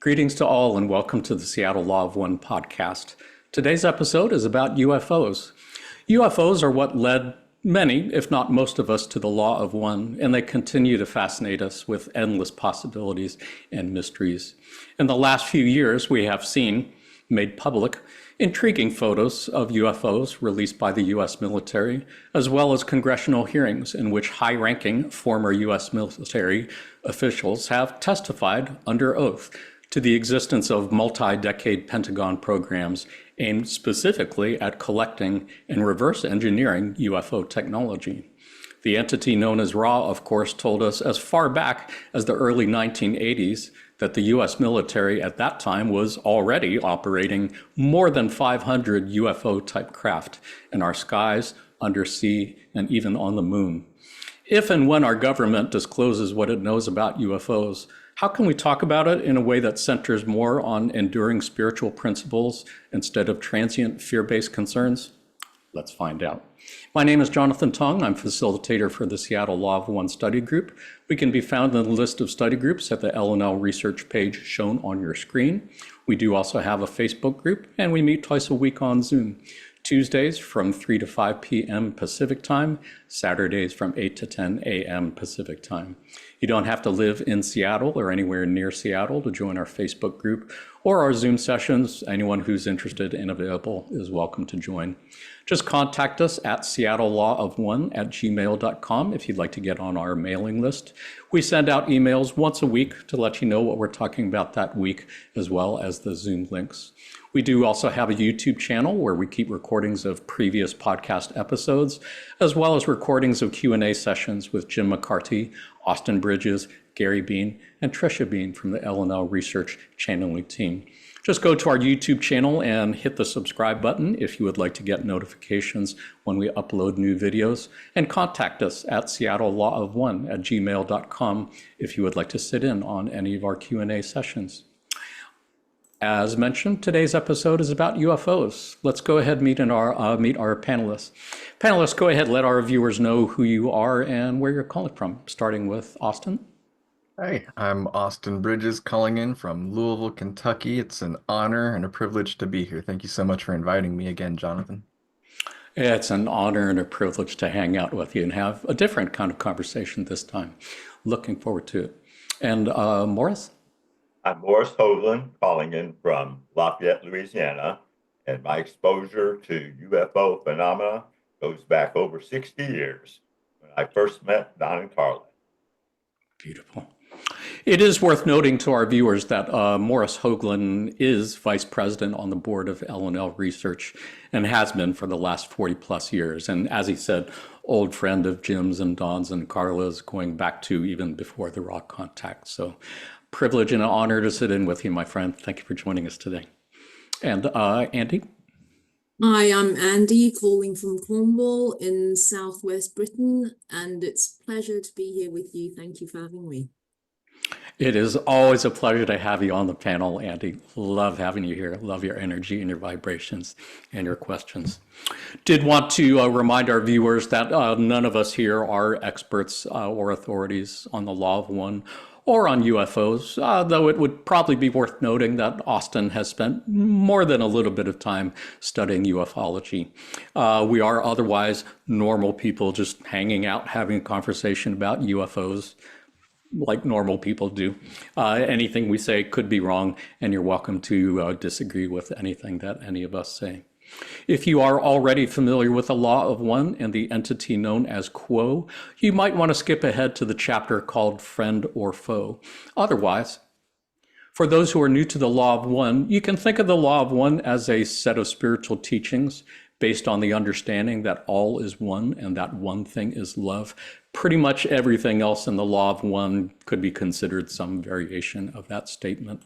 Greetings to all and welcome to the Seattle Law of One podcast. Today's episode is about UFOs. UFOs are what led many, if not most of us, to the Law of One, and they continue to fascinate us with endless possibilities and mysteries. In the last few years, we have seen, made public, intriguing photos of UFOs released by the U.S. military, as well as congressional hearings in which high-ranking former U.S. military officials have testified under oath to the existence of multi-decade Pentagon programs aimed specifically at collecting and reverse engineering UFO technology. The entity known as RA, of course, told us as far back as the early 1980s that the U.S. military at that time was already operating more than 500 UFO-type craft in our skies, undersea, and even on the moon. If and when our government discloses what it knows about UFOs, how can we talk about it in a way that centers more on enduring spiritual principles instead of transient fear-based concerns? Let's find out. My name is Jonathan Tong. I'm facilitator for the Seattle Law of One study group. We can be found in the list of study groups at the L&L research page shown on your screen. We do also have a Facebook group, and we meet twice a week on Zoom. Tuesdays from 3 to 5 p.m. Pacific time, Saturdays from 8 to 10 a.m. Pacific time. You don't have to live in Seattle or anywhere near Seattle to join our Facebook group or our Zoom sessions. Anyone who's interested and available is welcome to join. Just contact us at seattlelawofone@gmail.com if you'd like to get on our mailing list. We send out emails once a week to let you know what we're talking about that week, as well as the Zoom links. We do also have a YouTube channel where we keep recordings of previous podcast episodes, as well as recordings of Q&A sessions with Jim McCarty, Austin Bridges, Gary Bean, and Tricia Bean from the L&L Research Channeling team. Just go to our YouTube channel and hit the subscribe button if you would like to get notifications when we upload new videos, and contact us at seattlelawofone@gmail.com if you would like to sit in on any of our Q&A sessions. As mentioned, today's episode is about UFOs. Let's go ahead and meet our panelists. Panelists, go ahead, let our viewers know who you are and where you're calling from, starting with Austin. Hi, I'm Austin Bridges calling in from Louisville, Kentucky. It's an honor and a privilege to be here. Thank you so much for inviting me again, Jonathan. It's an honor and a privilege to hang out with you and have a different kind of conversation this time. Looking forward to it. And Morris? I'm Morris Hoagland, calling in from Lafayette, Louisiana, and my exposure to UFO phenomena goes back over 60 years when I first met Don and Carla. Beautiful. It is worth noting to our viewers that Morris Hoagland is vice president on the board of L&L Research and has been for the last 40 plus years. And as he said, old friend of Jim's and Don's and Carla's going back to even before the rock contact. So privilege and an honor to sit in with you, my friend. Thank you for joining us today. And Andy? Hi, I'm Andy, calling from Cornwall in southwest Britain, and it's a pleasure to be here with you. Thank you for having me. It is always a pleasure to have you on the panel, Andy. Love having you here. Love your energy and your vibrations and your questions. Did want to remind our viewers that none of us here are experts or authorities on the Law of One or on UFOs, though it would probably be worth noting that Austin has spent more than a little bit of time studying ufology. We are otherwise normal people just hanging out, having a conversation about UFOs like normal people do. Anything we say could be wrong, and you're welcome to disagree with anything that any of us say. If you are already familiar with the Law of One and the entity known as Quo, you might want to skip ahead to the chapter called Friend or Foe. Otherwise, for those who are new to the Law of One, you can think of the Law of One as a set of spiritual teachings based on the understanding that all is one and that one thing is love. Pretty much everything else in the Law of One could be considered some variation of that statement.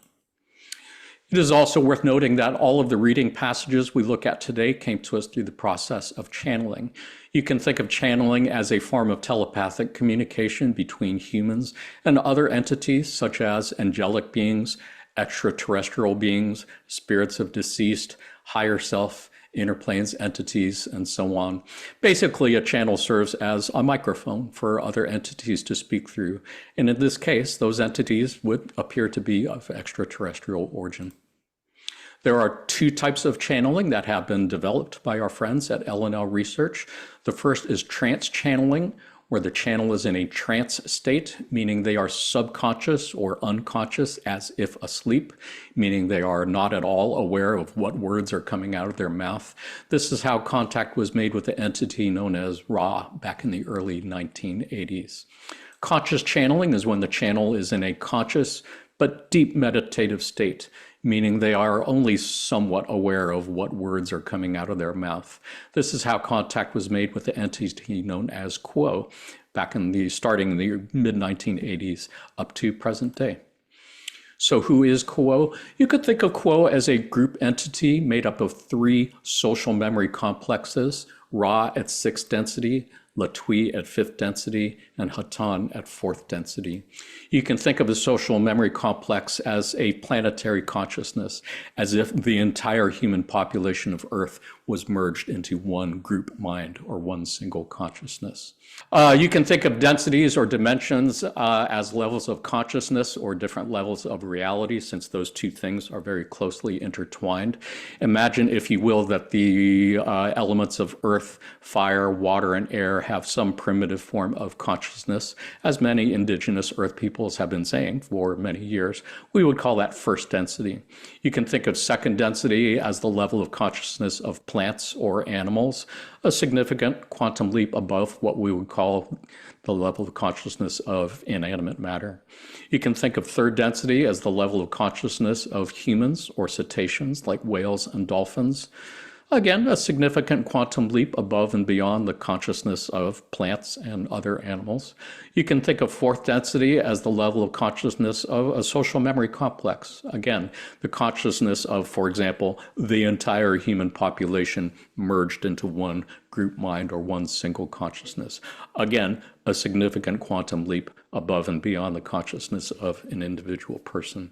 It is also worth noting that all of the reading passages we look at today came to us through the process of channeling. You can think of channeling as a form of telepathic communication between humans and other entities such as angelic beings, extraterrestrial beings, spirits of deceased, higher self, interplanes, entities, and so on. Basically, a channel serves as a microphone for other entities to speak through. And in this case, those entities would appear to be of extraterrestrial origin. There are two types of channeling that have been developed by our friends at L&L Research. The first is trance channeling, where the channel is in a trance state, meaning they are subconscious or unconscious as if asleep, meaning they are not at all aware of what words are coming out of their mouth. This is how contact was made with the entity known as Ra back in the early 1980s. Conscious channeling is when the channel is in a conscious but deep meditative state, meaning they are only somewhat aware of what words are coming out of their mouth. This is how contact was made with the entity known as Quo starting in the mid-1980s up to present day. So who is Quo? You could think of Quo as a group entity made up of three social memory complexes, Ra at 6th density, Latwii at 5th density, and Hatan at 4th density. You can think of the social memory complex as a planetary consciousness, as if the entire human population of Earth was merged into one group mind or one single consciousness. You can think of densities or dimensions as levels of consciousness or different levels of reality, since those two things are very closely intertwined. Imagine, if you will, that the elements of earth, fire, water, and air have some primitive form of consciousness, as many indigenous earth peoples have been saying for many years. We would call that first density. You can think of second density as the level of consciousness of plants or animals, a significant quantum leap above what we would call the level of consciousness of inanimate matter. You can think of third density as the level of consciousness of humans or cetaceans like whales and dolphins. Again, a significant quantum leap above and beyond the consciousness of plants and other animals. You can think of fourth density as the level of consciousness of a social memory complex. Again, the consciousness of, for example, the entire human population merged into one group mind or one single consciousness. Again, a significant quantum leap above and beyond the consciousness of an individual person.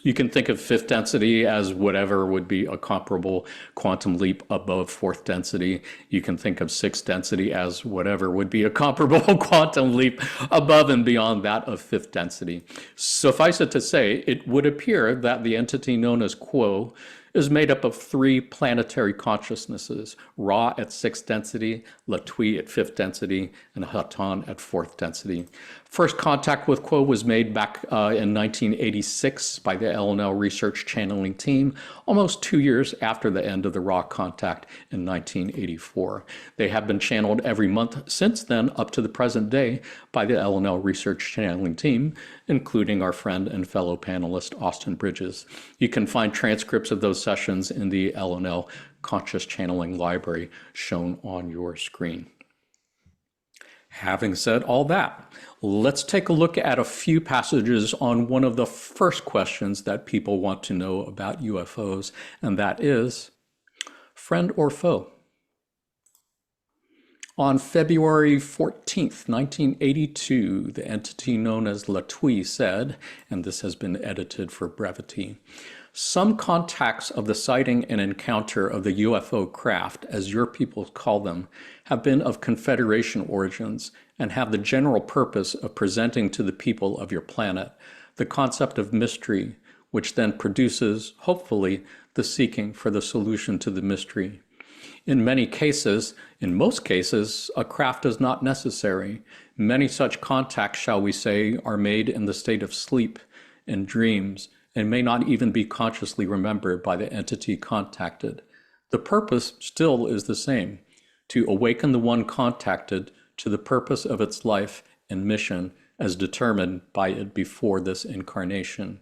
You can think of fifth density as whatever would be a comparable quantum leap above fourth density. You can think of sixth density as whatever would be a comparable quantum leap above and beyond that of fifth density. Suffice it to say, it would appear that the entity known as Quo is made up of three planetary consciousnesses, Ra at 6th density, Latwii at 5th density, and Hatan at 4th density. First contact with Quo was made back in 1986 by the L&L Research Channeling Team, almost 2 years after the end of the Ra contact in 1984. They have been channeled every month since then up to the present day by the L&L Research Channeling Team, including our friend and fellow panelist Austin Bridges. You can find transcripts of those sessions in the L&L Conscious Channeling Library shown on your screen. Having said all that, let's take a look at a few passages on one of the first questions that people want to know about UFOs, and that is, friend or foe? On February 14th, 1982, the entity known as Latwii said, and this has been edited for brevity, some contacts of the sighting and encounter of the UFO craft, as your people call them, have been of Confederation origins and have the general purpose of presenting to the people of your planet the concept of mystery, which then produces, hopefully, the seeking for the solution to the mystery. In most cases, a craft is not necessary. Many such contacts, shall we say, are made in the state of sleep and dreams, and may not even be consciously remembered by the entity contacted. The purpose still is the same, to awaken the one contacted to the purpose of its life and mission as determined by it before this incarnation.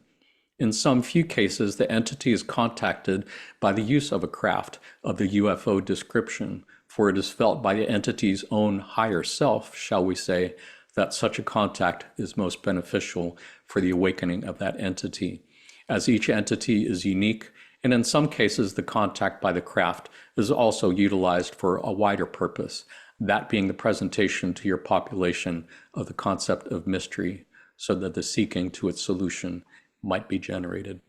In some few cases, the entity is contacted by the use of a craft of the UFO description, for it is felt by the entity's own higher self, shall we say, that such a contact is most beneficial for the awakening of that entity, as each entity is unique, and in some cases the contact by the craft is also utilized for a wider purpose, that being the presentation to your population of the concept of mystery, so that the seeking to its solution might be generated.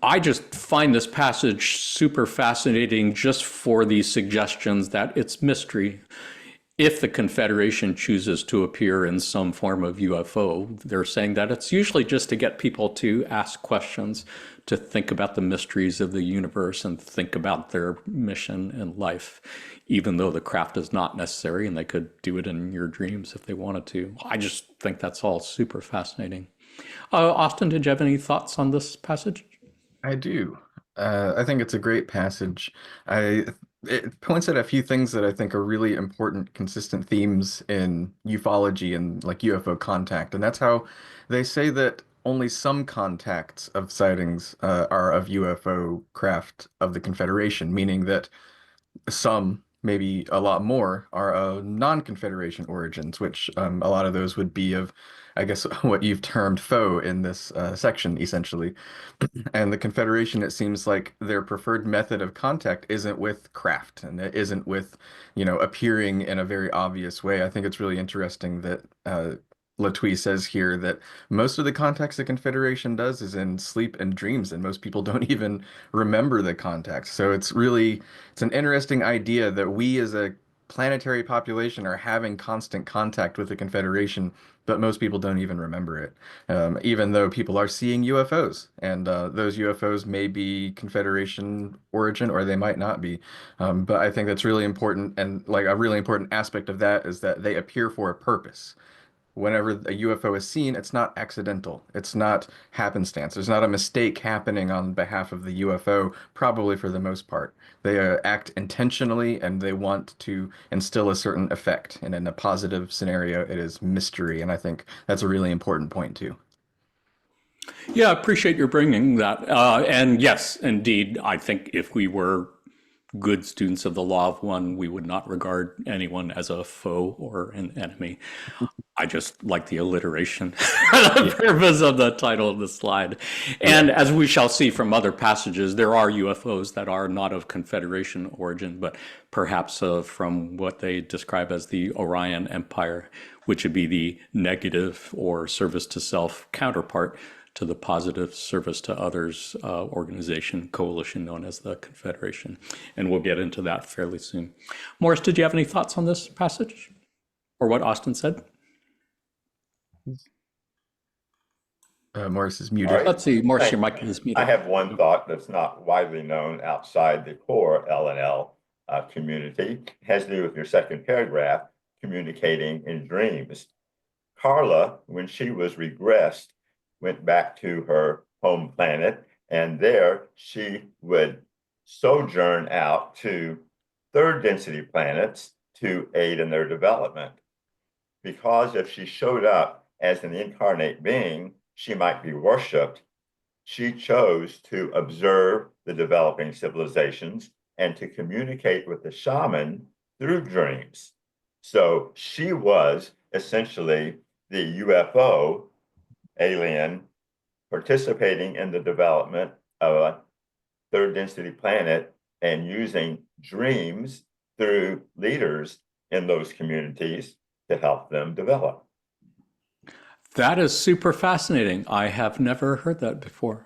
I just find this passage super fascinating just for the suggestions that it's mystery. If the Confederation chooses to appear in some form of UFO, they're saying that it's usually just to get people to ask questions, to think about the mysteries of the universe and think about their mission in life, even though the craft is not necessary and they could do it in your dreams if they wanted to. I just think that's all super fascinating. Austin, did you have any thoughts on this passage? I do. I think it's a great passage. It points at a few things that I think are really important, consistent themes in ufology and like UFO contact. And that's how they say that only some contacts of sightings are of UFO craft of the Confederation, meaning that some, maybe a lot more, are of non-Confederation origins, which a lot of those would be of, I guess, what you've termed faux in this section, essentially. And the Confederation, it seems like their preferred method of contact isn't with craft, and it isn't with, appearing in a very obvious way. I think it's really interesting that Latouille says here that most of the contacts the Confederation does is in sleep and dreams, and most people don't even remember the contacts. So it's an interesting idea that we as a planetary population are having constant contact with the Confederation, but most people don't even remember it, even though people are seeing UFOs, and those UFOs may be Confederation origin or they might not be. But I think that's really important, and like a really important aspect of that is that they appear for a purpose. Whenever a UFO is seen, it's not accidental. It's not happenstance. There's not a mistake happening on behalf of the UFO, probably for the most part. They act intentionally and they want to instill a certain effect. And in a positive scenario, it is mystery. And I think that's a really important point, too. Yeah, I appreciate your bringing that. And yes, indeed, I think if we were good students of the law of one, we would not regard anyone as a foe or an enemy. I just like the alliteration, the purpose of the title of the slide. And as we shall see from other passages, there are UFOs that are not of Confederation origin, but perhaps from what they describe as the Orion Empire, which would be the negative or service to self counterpart to the positive service to others organization, coalition known as the Confederation. And we'll get into that fairly soon. Morris, did you have any thoughts on this passage or what Austin said? Morris is muted. All right. Let's see, Morris, your mic is muted. I have one thought that's not widely known outside the core L&L community. It has to do with your second paragraph, communicating in dreams. Carla, when she was regressed, went back to her home planet, and there she would sojourn out to third density planets to aid in their development. Because if she showed up as an incarnate being, she might be worshipped. She chose to observe the developing civilizations and to communicate with the shaman through dreams. So she was essentially the UFO alien participating in the development of a third density planet and using dreams through leaders in those communities to help them develop. That is super fascinating. I have never heard that before.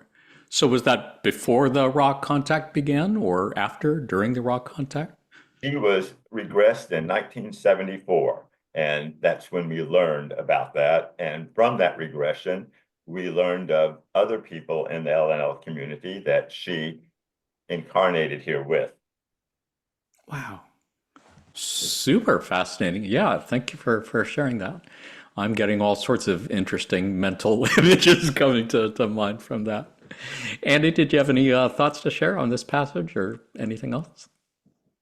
So was that before the raw contact began or after, during the raw contact? She was regressed in 1974, and that's when we learned about that. And from that regression, we learned of other people in the LNL community that she incarnated here with. Wow. Super fascinating. Yeah, thank you for sharing that. I'm getting all sorts of interesting mental images coming to mind from that. Andy, did you have any thoughts to share on this passage or anything else?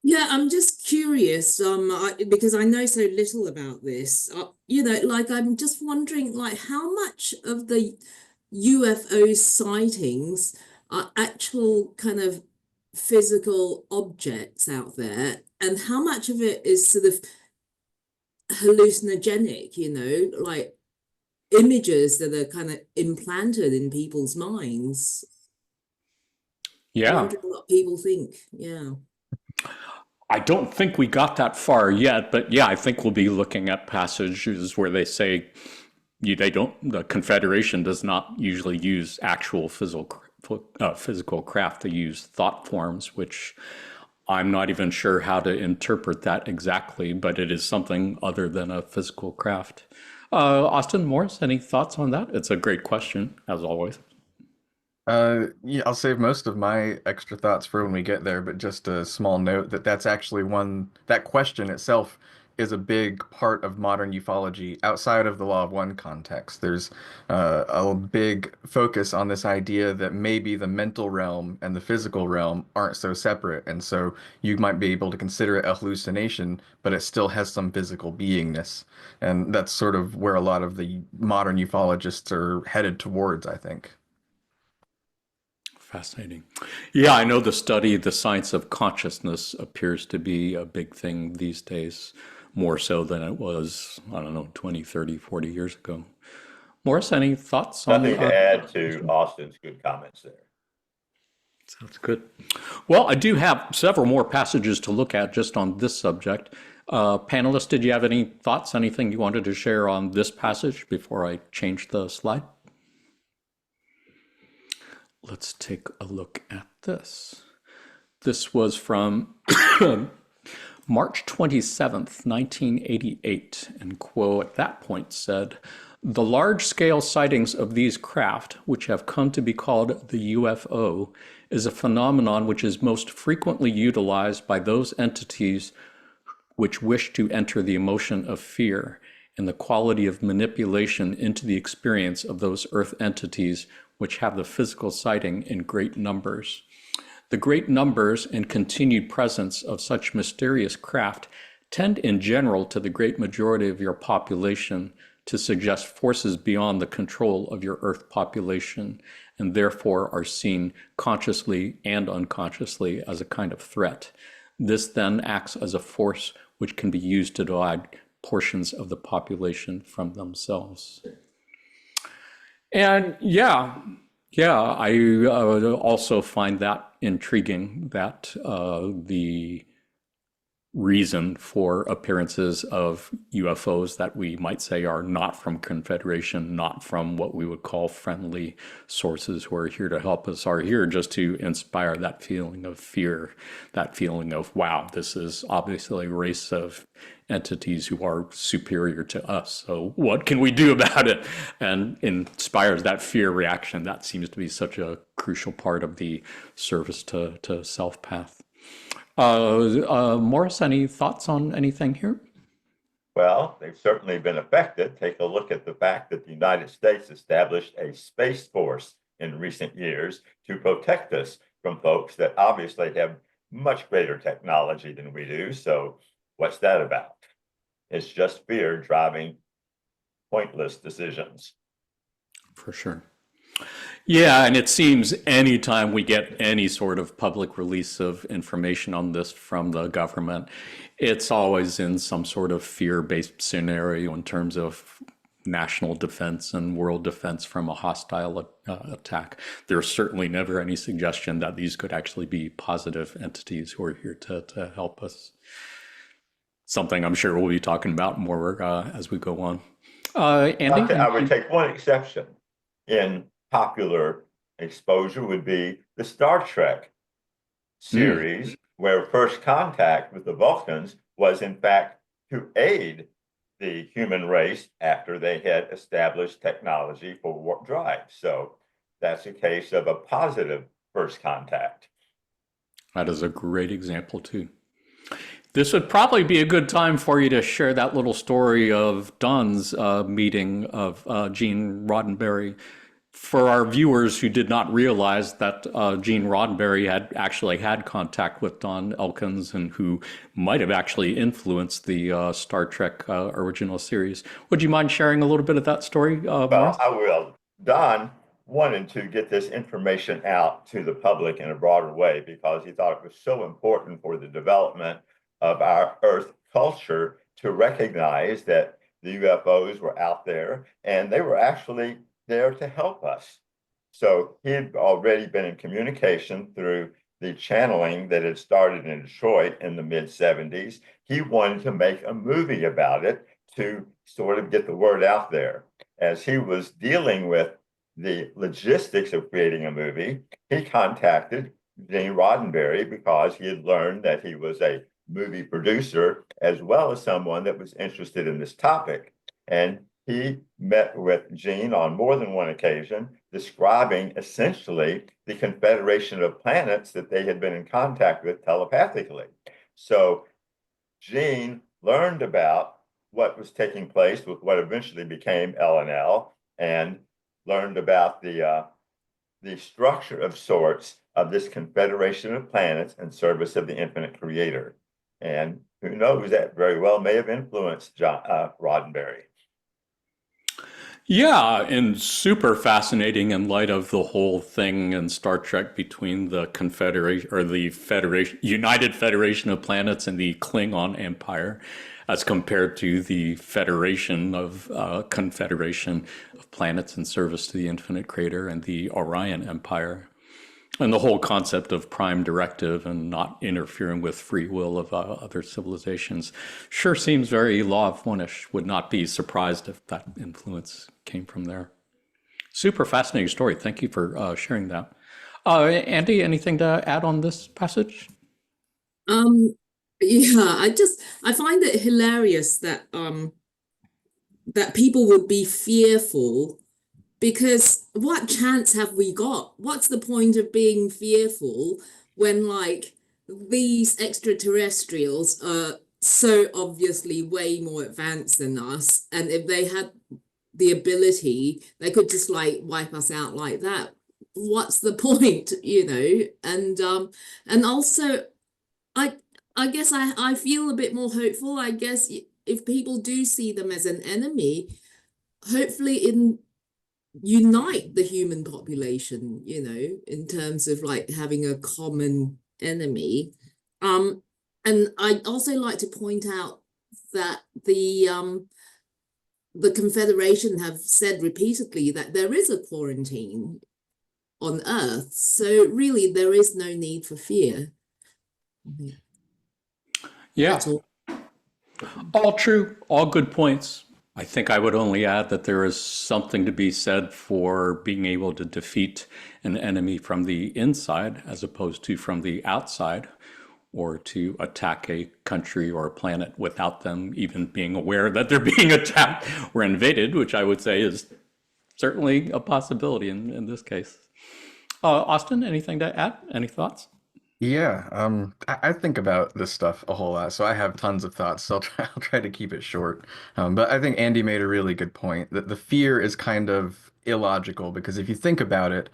Yeah, I'm just curious, because I know so little about this. I'm just wondering, how much of the UFO sightings are actual kind of physical objects out there, and how much of it is sort of hallucinogenic, like images that are kind of implanted in people's minds. Yeah. I wonder what people think. Yeah. I don't think we got that far yet, but yeah, I think we'll be looking at passages where they say the Confederation does not usually use actual physical craft. They use thought forms, which I'm not even sure how to interpret that exactly, but it is something other than a physical craft. Austin, Morris, any thoughts on that? It's a great question, as always. Yeah, I'll save most of my extra thoughts for when we get there, but just a small note that that's actually that question itself is a big part of modern ufology outside of the Law of One context. There's a big focus on this idea that maybe the mental realm and the physical realm aren't so separate, and so you might be able to consider it a hallucination, but it still has some physical beingness. And that's sort of where a lot of the modern ufologists are headed towards, I think. Fascinating. Yeah, I know the science of consciousness appears to be a big thing these days, more so than it was, I don't know, 20, 30, 40 years ago. Morris, any thoughts on Nothing to add to Austin's good comments there. Sounds good. Well, I do have several more passages to look at just on this subject. Panelists, did you have any thoughts, anything you wanted to share on this passage before I change the slide? Let's take a look at this. This was from March 27th, 1988, and Quo at that point said, "The large-scale sightings of these craft, which have come to be called the UFO, is a phenomenon which is most frequently utilized by those entities which wish to enter the emotion of fear and the quality of manipulation into the experience of those earth entities which have the physical sighting in great numbers. The great numbers and continued presence of such mysterious craft tend in general to the great majority of your population to suggest forces beyond the control of your Earth population, and therefore are seen consciously and unconsciously as a kind of threat. This then acts as a force which can be used to divide portions of the population from themselves." And yeah, I also find that intriguing, that the reason for appearances of UFOs that we might say are not from Confederation, not from what we would call friendly sources who are here to help us, are here just to inspire that feeling of fear, that feeling of, wow, this is obviously a race of entities who are superior to us. So what can we do about it? And inspires that fear reaction. That seems to be such a crucial part of the service to self path. Morris, any thoughts on anything here? Well, they've certainly been affected. Take a look at the fact that the United States established a space force in recent years to protect us from folks that obviously have much greater technology than we do. So what's that about? It's just fear driving pointless decisions. For sure. Yeah, and it seems anytime we get any sort of public release of information on this from the government, it's always in some sort of fear-based scenario in terms of national defense and world defense from a hostile attack. There's certainly never any suggestion that these could actually be positive entities who are here to help us. Something I'm sure we'll be talking about more as we go on. Andy? I would take one exception in popular exposure would be the Star Trek series, where first contact with the Vulcans was in fact to aid the human race after they had established technology for warp drive. So that's a case of a positive first contact. That is a great example too. This would probably be a good time for you to share that little story of Don's meeting of Gene Roddenberry. For our viewers who did not realize that Gene Roddenberry had actually had contact with Don Elkins and who might have actually influenced the Star Trek original series. Would you mind sharing a little bit of that story, Morris? Well, I will. Don wanted to get this information out to the public in a broader way because he thought it was so important for the development of our Earth culture to recognize that the UFOs were out there and they were actually there to help us. So he had already been in communication through the channeling that had started in Detroit in the mid-70s. He wanted to make a movie about it to sort of get the word out there. As he was dealing with the logistics of creating a movie, he contacted Gene Roddenberry because he had learned that he was a movie producer as well as someone that was interested in this topic. And he met with Gene on more than one occasion, describing essentially the confederation of planets that they had been in contact with telepathically. So Gene learned about what was taking place with what eventually became LNL and learned about the structure of sorts of this confederation of planets in service of the infinite creator. And who knows, that very well may have influenced Roddenberry. Yeah, and super fascinating in light of the whole thing in Star Trek between the Confederation or the Federation, United Federation of Planets and the Klingon Empire, as compared to the Federation of Confederation of Planets in service to the Infinite Creator and the Orion Empire. And the whole concept of prime directive and not interfering with free will of other civilizations sure seems very law of one-ish. Would not be surprised if that influence came from there. Super fascinating story. Thank you for sharing that. Andy, anything to add on this passage? Yeah, I find it hilarious that that people would be fearful, because what chance have we got? What's the point of being fearful when, like, these extraterrestrials are so obviously way more advanced than us, and if they had the ability, they could just like wipe us out like that. What's the point, you know? And also, I guess I feel a bit more hopeful. I guess if people do see them as an enemy, hopefully unite the human population, you know, in terms of like having a common enemy. And I'd also like to point out that the Confederation have said repeatedly that there is a quarantine on Earth. So really there is no need for fear. Yeah, That's all. all true, all good points. I think I would only add that there is something to be said for being able to defeat an enemy from the inside as opposed to from the outside, or to attack a country or a planet without them even being aware that they're being attacked or invaded, which I would say is certainly a possibility in this case. Austin, anything to add? Any thoughts? Yeah, I think about this stuff a whole lot, so I have tons of thoughts. So I'll try to keep it short. But I think Andy made a really good point that the fear is kind of illogical, because if you think about it,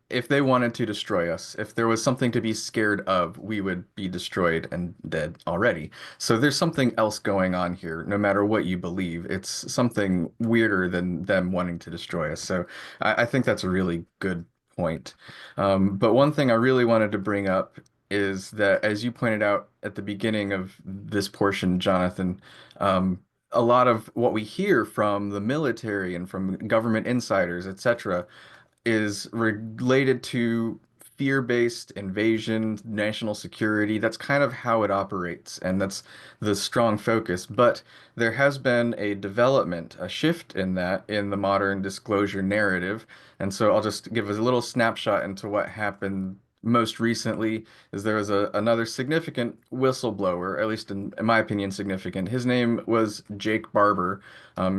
if they wanted to destroy us, if there was something to be scared of, we would be destroyed and dead already. So there's something else going on here, no matter what you believe. It's something weirder than them wanting to destroy us. So I think that's a really good point. But one thing I really wanted to bring up is that, as you pointed out at the beginning of this portion, Jonathan, a lot of what we hear from the military and from government insiders, etc., is related to fear-based invasion, national security. That's kind of how it operates, and that's the strong focus. But there has been a development, a shift in that in the modern disclosure narrative. And so I'll just give a little snapshot into what happened most recently. Is there was another significant whistleblower, at least in my opinion, significant. His name was Jake Barber.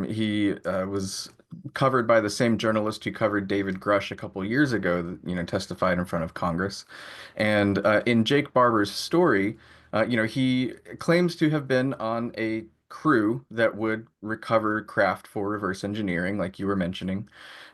He was covered by the same journalist who covered David Grush a couple years ago, testified in front of Congress. And in Jake Barber's story, he claims to have been on a crew that would recover craft for reverse engineering, like you were mentioning.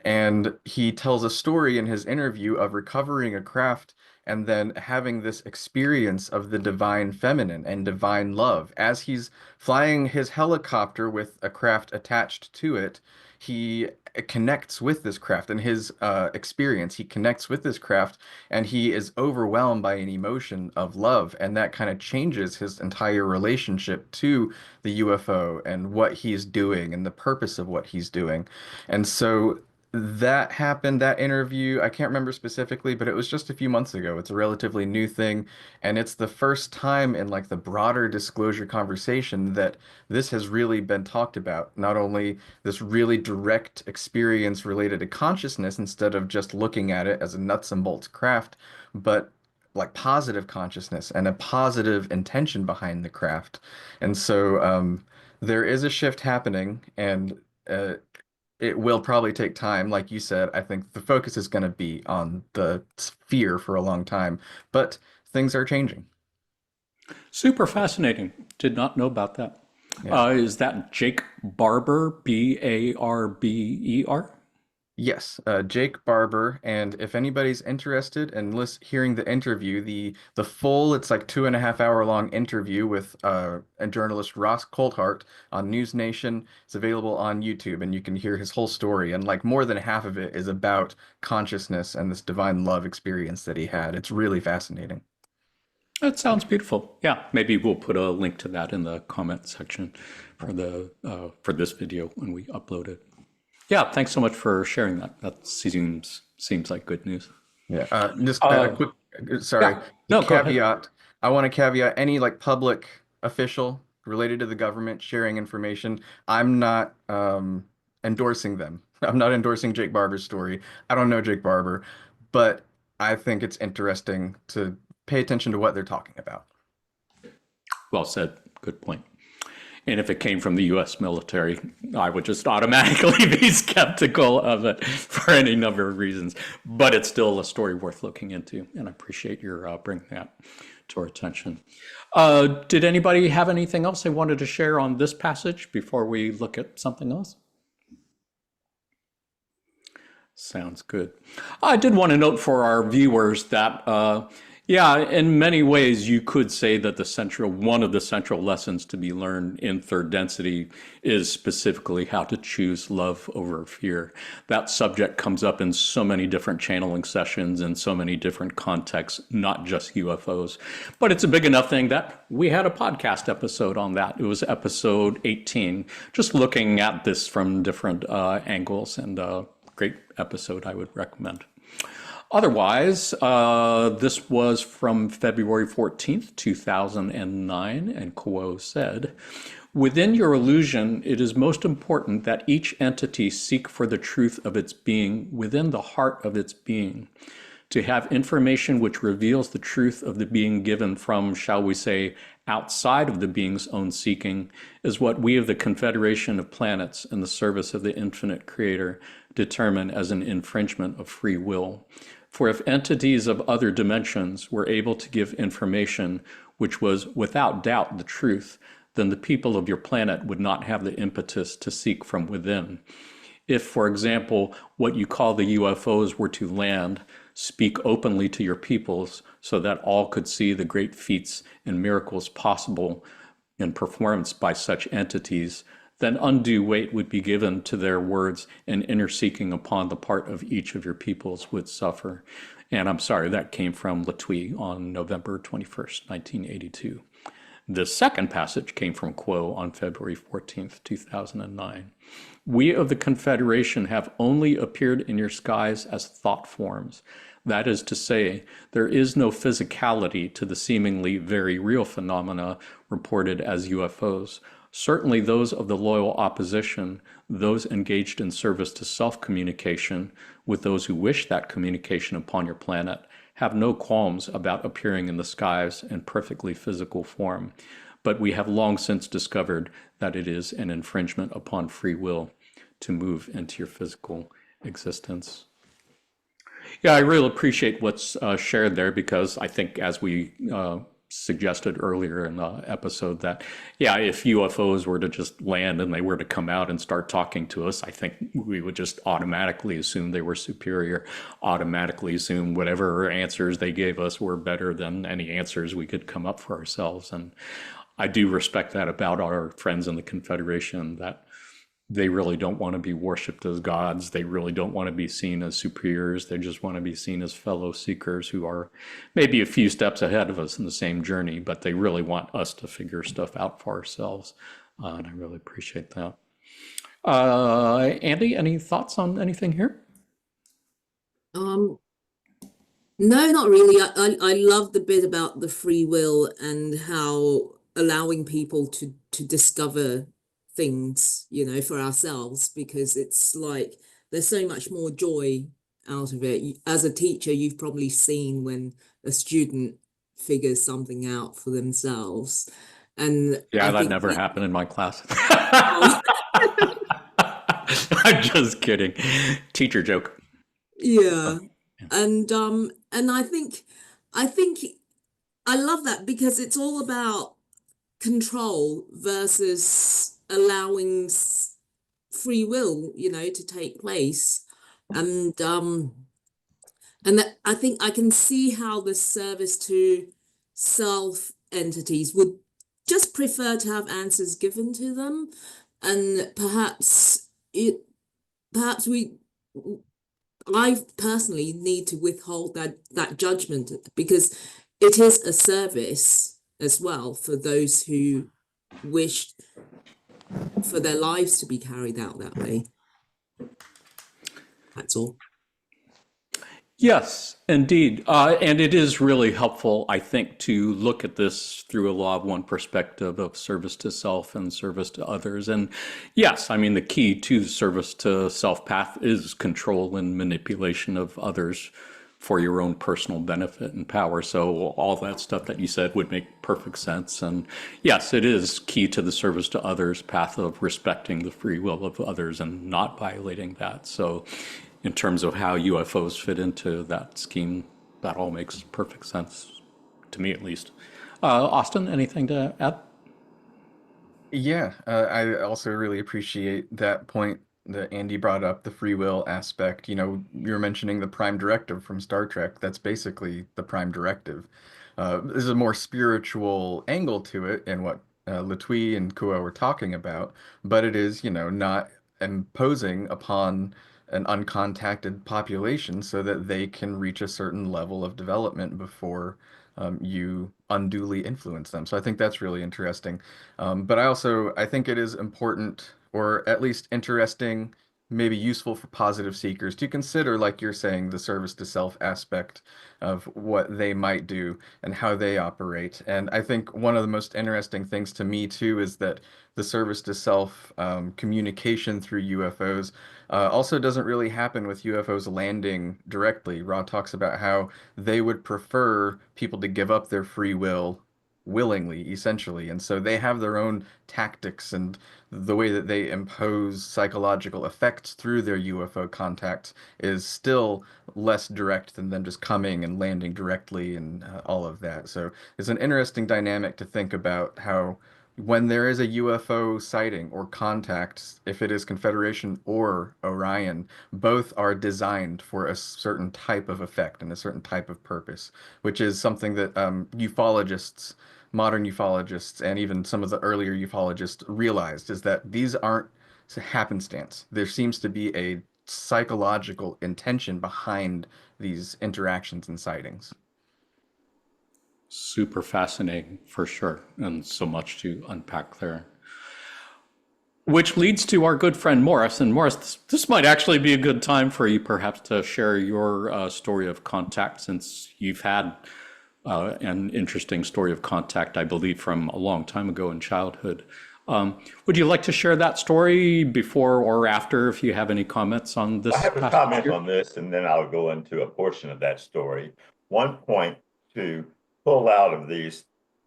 And he tells a story in his interview of recovering a craft and then having this experience of the divine feminine and divine love. As he's flying his helicopter with a craft attached to it, he connects with this craft and his experience. He connects with this craft and he is overwhelmed by an emotion of love. And that kind of changes his entire relationship to the UFO and what he's doing and the purpose of what he's doing. And so That happened, that interview, I can't remember specifically, but it was just a few months ago. It's a relatively new thing, and it's the first time in like the broader disclosure conversation that this has really been talked about. Not only this really direct experience related to consciousness instead of just looking at it as a nuts and bolts craft, but like positive consciousness and a positive intention behind the craft. And so there is a shift happening, and it will probably take time. Like you said, I think the focus is going to be on the sphere for a long time, but things are changing. Super fascinating. Did not know about that. Yeah. Is that Jake Barber, Barber? Yes, Jake Barber, and if anybody's interested in hearing the interview, the full, it's like 2.5 hour long interview with a journalist Ross Coulthart on News Nation. It's available on YouTube, and you can hear his whole story. And like more than half of it is about consciousness and this divine love experience that he had. It's really fascinating. That sounds beautiful. Yeah, maybe we'll put a link to that in the comment section for the for this video when we upload it. Yeah, thanks so much for sharing that. That seems like good news. Yeah. Just a quick, sorry, yeah. No, go ahead. caveat. I want to caveat any like public official related to the government sharing information. I'm not endorsing them. I'm not endorsing Jake Barber's story. I don't know Jake Barber, but I think it's interesting to pay attention to what they're talking about. Well said. Good point. And if it came from the U.S. military, I would just automatically be skeptical of it for any number of reasons. But it's still a story worth looking into, and I appreciate your bringing that to our attention. Did anybody have anything else they wanted to share on this passage before we look at something else? Sounds good. I did want to note for our viewers that yeah, in many ways, you could say that one of the central lessons to be learned in third density is specifically how to choose love over fear. That subject comes up in so many different channeling sessions in so many different contexts, not just UFOs. But it's a big enough thing that we had a podcast episode on that. It was episode 18, just looking at this from different angles, and great episode I would recommend. Otherwise, this was from February 14th, 2009, and Quo said, "Within your illusion, it is most important that each entity seek for the truth of its being within the heart of its being. To have information which reveals the truth of the being given from, shall we say, outside of the being's own seeking, is what we of the Confederation of Planets in the service of the infinite Creator determine as an infringement of free will. For if entities of other dimensions were able to give information which was without doubt the truth, then the people of your planet would not have the impetus to seek from within. If, for example, what you call the UFOs were to land, speak openly to your peoples so that all could see the great feats and miracles possible in performance by such entities, then undue weight would be given to their words, and inner seeking upon the part of each of your peoples would suffer." And I'm sorry, that came from Latwii on November 21st, 1982. The second passage came from Quo on February 14th, 2009. "We of the Confederation have only appeared in your skies as thought forms. That is to say, there is no physicality to the seemingly very real phenomena reported as UFOs. Certainly those of the loyal opposition, those engaged in service to self-communication with those who wish that communication upon your planet, have no qualms about appearing in the skies in perfectly physical form. But we have long since discovered that it is an infringement upon free will to move into your physical existence." Yeah, I really appreciate what's shared there, because I think, as we suggested earlier in the episode, that, yeah, if UFOs were to just land and they were to come out and start talking to us, I think we would just automatically assume they were superior, automatically assume whatever answers they gave us were better than any answers we could come up for ourselves. And I do respect that about our friends in the Confederation, that they really don't want to be worshipped as gods. They really don't want to be seen as superiors. They just want to be seen as fellow seekers who are maybe a few steps ahead of us in the same journey, but they really want us to figure stuff out for ourselves. And I really appreciate that. Andy, any thoughts on anything here? Um, no, not really. I love the bit about the free will and how allowing people to discover things, for ourselves, because it's like there's so much more joy out of it. As a teacher, you've probably seen when a student figures something out for themselves. And Yeah, I that think never happened in my class. oh, I'm just kidding. Teacher joke. yeah. And I think I love that because it's all about control versus allowing free will, to take place. And that I think I can see how the service to self entities would just prefer to have answers given to them, and perhaps I personally need to withhold that judgment, because it is a service as well for those who wish for their lives to be carried out that way. That's all. Yes, indeed. And it is really helpful, I think, to look at this through a law of one perspective of service to self and service to others. And yes, I mean, the key to service to self path is control and manipulation of others for your own personal benefit and power. So all that stuff that you said would make perfect sense. And yes, it is key to the service to others path of respecting the free will of others and not violating that. So in terms of how UFOs fit into that scheme, that all makes perfect sense, to me at least. Austin, anything to add? Yeah, I also really appreciate that point that Andy brought up, the free will aspect. You know, you're mentioning the Prime Directive from Star Trek. That's basically the Prime Directive. There's a more spiritual angle to it in what Latwii and Kua were talking about, but it is, not imposing upon an uncontacted population so that they can reach a certain level of development before you unduly influence them. So I think that's really interesting. But I think it is important, or at least interesting, maybe useful for positive seekers to consider, like you're saying, the service to self aspect of what they might do and how they operate. And I think one of the most interesting things to me too is that the service to self communication through UFOs also doesn't really happen with UFOs landing directly. Rod talks about how they would prefer people to give up their free will willingly, essentially. And so they have their own tactics and the way that they impose psychological effects through their UFO contacts is still less direct than them just coming and landing directly and all of that. So it's an interesting dynamic to think about how when there is a UFO sighting or contact, if it is Confederation or Orion, both are designed for a certain type of effect and a certain type of purpose, which is something that ufologists, modern ufologists, and even some of the earlier ufologists realized is that these aren't happenstance. There seems to be a psychological intention behind these interactions and sightings. Super fascinating for sure, and so much to unpack there. Which leads to our good friend Morris. And Morris, this might actually be a good time for you perhaps to share your story of contact, since you've had an interesting story of contact, I believe, from a long time ago in childhood. Would you like to share that story before or after, if you have any comments on this I have a passage comment here? on this, and then I'll go into a portion of that story. One point to pull out of these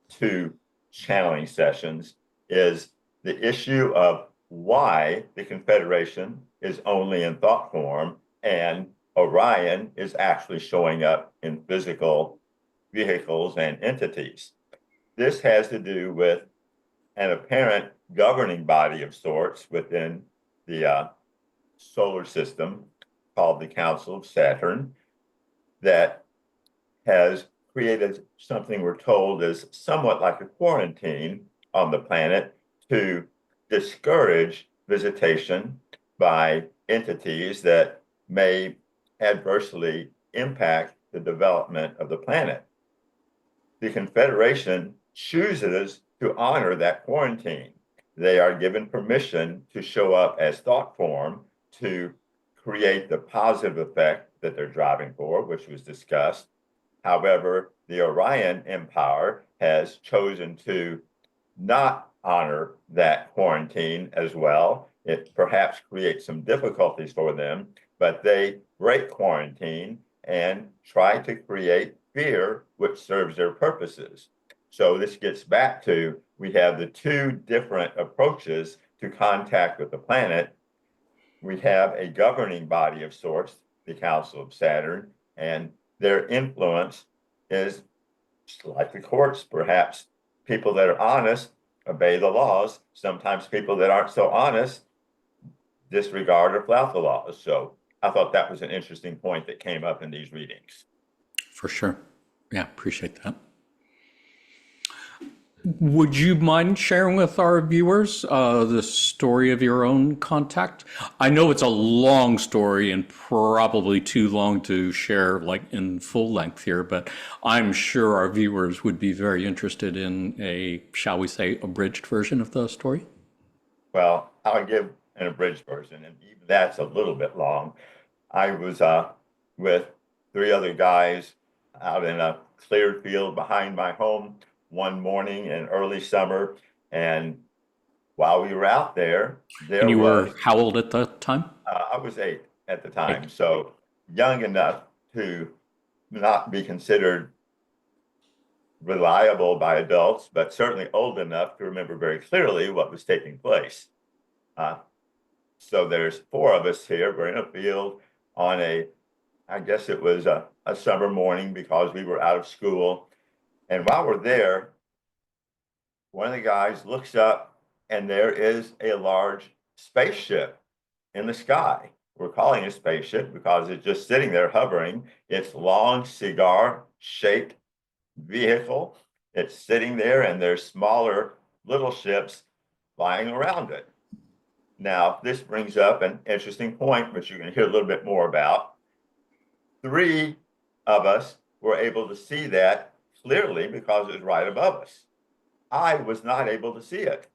two channeling sessions is the issue of why the Confederation is only in thought form and Orion is actually showing up in physical vehicles and entities. This has to do with an apparent governing body of sorts within the solar system called the Council of Saturn that has created something we're told is somewhat like a quarantine on the planet to discourage visitation by entities that may adversely impact the development of the planet. The Confederation chooses to honor that quarantine. They are given permission to show up as thought form to create the positive effect that they're driving for, which was discussed. However, the Orion Empire has chosen to not honor that quarantine as well. It perhaps creates some difficulties for them, but they break quarantine and try to create fear, which serves their purposes. So this gets back to, we have the two different approaches to contact with the planet. We have a governing body of sorts, the Council of Saturn, and their influence is like the courts, perhaps people that are honest obey the laws. Sometimes people that aren't so honest disregard or flout the laws. So I thought that was an interesting point that came up in these readings. For sure. Yeah, appreciate that. Would you mind sharing with our viewers the story of your own contact? I know it's a long story and probably too long to share like in full length here, but I'm sure our viewers would be very interested in a, shall we say, abridged version of the story. Well, I'll give an abridged version, and even that's a little bit long. I was with 3 other guys out in a cleared field behind my home one morning in early summer, and while we were out there, And you were how old at the time? I was 8 at the time, so young enough to not be considered reliable by adults, but certainly old enough to remember very clearly what was taking place. So there's 4 of us here. We're in a field on I guess it was a summer morning because we were out of school. And while we're there, one of the guys looks up and there is a large spaceship in the sky. We're calling it a spaceship because it's just sitting there hovering. It's long cigar-shaped vehicle. It's sitting there and there's smaller little ships flying around it. Now, this brings up an interesting point, which you're going to hear a little bit more about. 3 of us were able to see that clearly because it was right above us. I was not able to see it.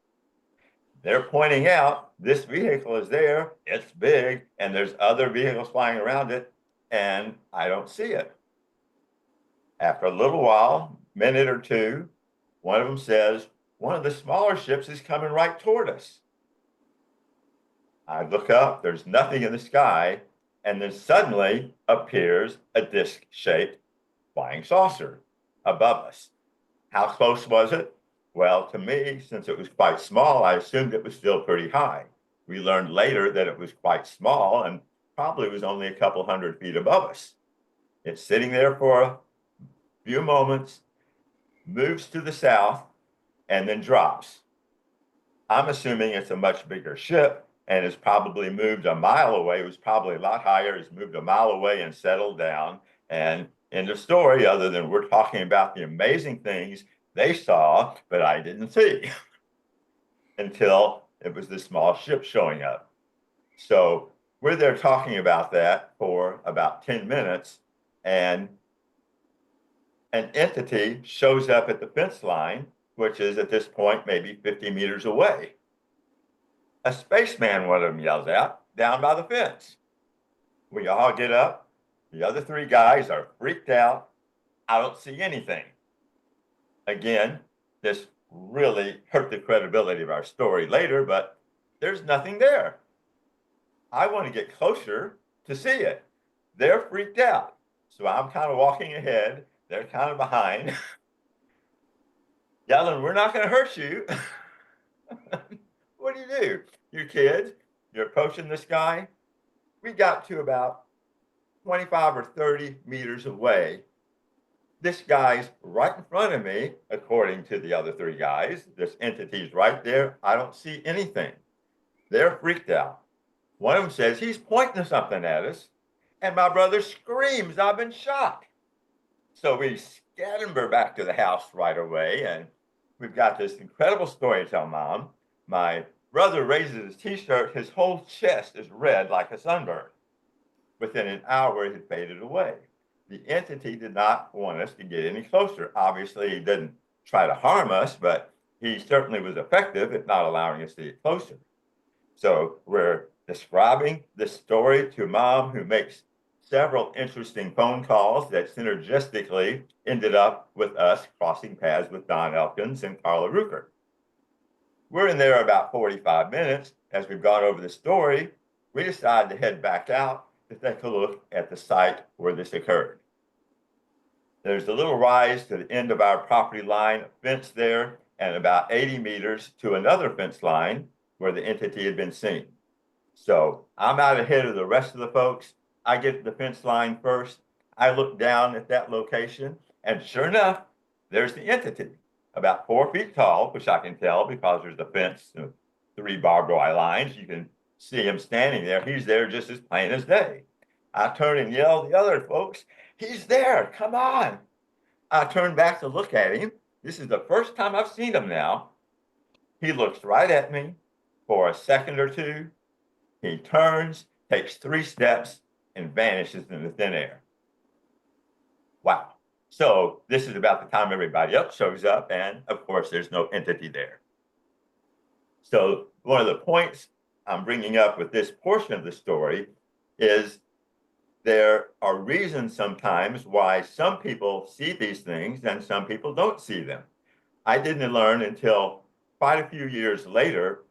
They're pointing out this vehicle is there, it's big, and there's other vehicles flying around it, and I don't see it. After a little while, minute or two, one of them says, one of the smaller ships is coming right toward us. I look up, there's nothing in the sky, and then suddenly appears a disc-shaped flying saucer above us. How close was it? Well, to me, since it was quite small, I assumed it was still pretty high. We learned later that it was quite small and probably was only a couple 100 feet above us. It's sitting there for a few moments, moves to the south, and then drops. I'm assuming it's a much bigger ship and has probably moved a mile away. It was probably a lot higher. It's moved a mile away and settled down. And in the story, other than we're talking about the amazing things they saw, but I didn't see until it was this small ship showing up. So we're there talking about that for about 10 minutes, and an entity shows up at the fence line, which is at this point maybe 50 meters away. A spaceman, one of them yells out, down by the fence. We all get up. The other 3 guys are freaked out. I don't see anything. Again, this really hurt the credibility of our story later, but there's nothing there. I want to get closer to see it. They're freaked out. So I'm kind of walking ahead. They're kind of behind, yelling, we're not going to hurt you. What do? You're kids. You're approaching this guy. We got to about 25 or 30 meters away. This guy's right in front of me, according to the other 3 guys. This entity's right there. I don't see anything. They're freaked out. One of them says, he's pointing something at us. And my brother screams, I've been shot. So we scamper back to the house right away. And we've got this incredible story to tell Mom. My brother raises his t-shirt. His whole chest is red like a sunburn. Within an hour, it had faded away. The entity did not want us to get any closer. Obviously, he didn't try to harm us, but he certainly was effective at not allowing us to get closer. So we're describing this story to Mom, who makes several interesting phone calls that synergistically ended up with us crossing paths with Don Elkins and Carla Rucker. We're in there about 45 minutes. As we've gone over the story, we decided to head back out to take a look at the site where this occurred. There's a little rise to the end of our property line, a fence there, and about 80 meters to another fence line where the entity had been seen. So I'm out ahead of the rest of the folks. I get to the fence line first. I look down at that location, and sure enough, there's the entity, about 4 feet tall, which I can tell because there's a fence of 3 barbed wire lines. You can see him standing there. He's there just as plain as day. I turn and yell to the other folks, "He's there, come on." I turn back to look at him. This is the first time I've seen him now. He looks right at me for a second or two. He turns, takes 3 steps, and vanishes in the thin air. Wow. So this is about the time everybody else shows up, and of course, there's no entity there. So one of the points I'm bringing up with this portion of the story is there are reasons sometimes why some people see these things and some people don't see them. I didn't learn until quite a few years later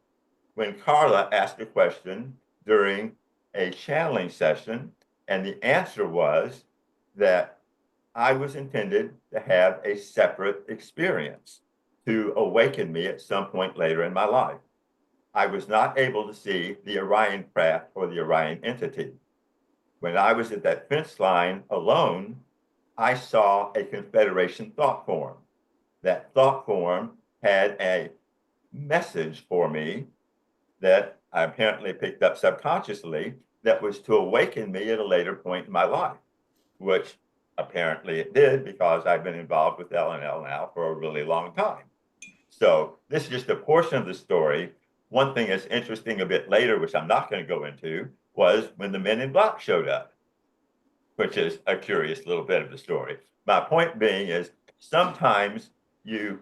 when Carla asked a question during a channeling session, and the answer was that I was intended to have a separate experience to awaken me at some point later in my life. I was not able to see the Orion craft or the Orion entity. When I was at that fence line alone, I saw a Confederation thought form. That thought form had a message for me that I apparently picked up subconsciously that was to awaken me at a later point in my life, which apparently it did because I've been involved with LNL now for a really long time. So this is just a portion of the story. One thing that's interesting a bit later, which I'm not going to go into, was when the men in black showed up, which is a curious little bit of the story. My point being is sometimes you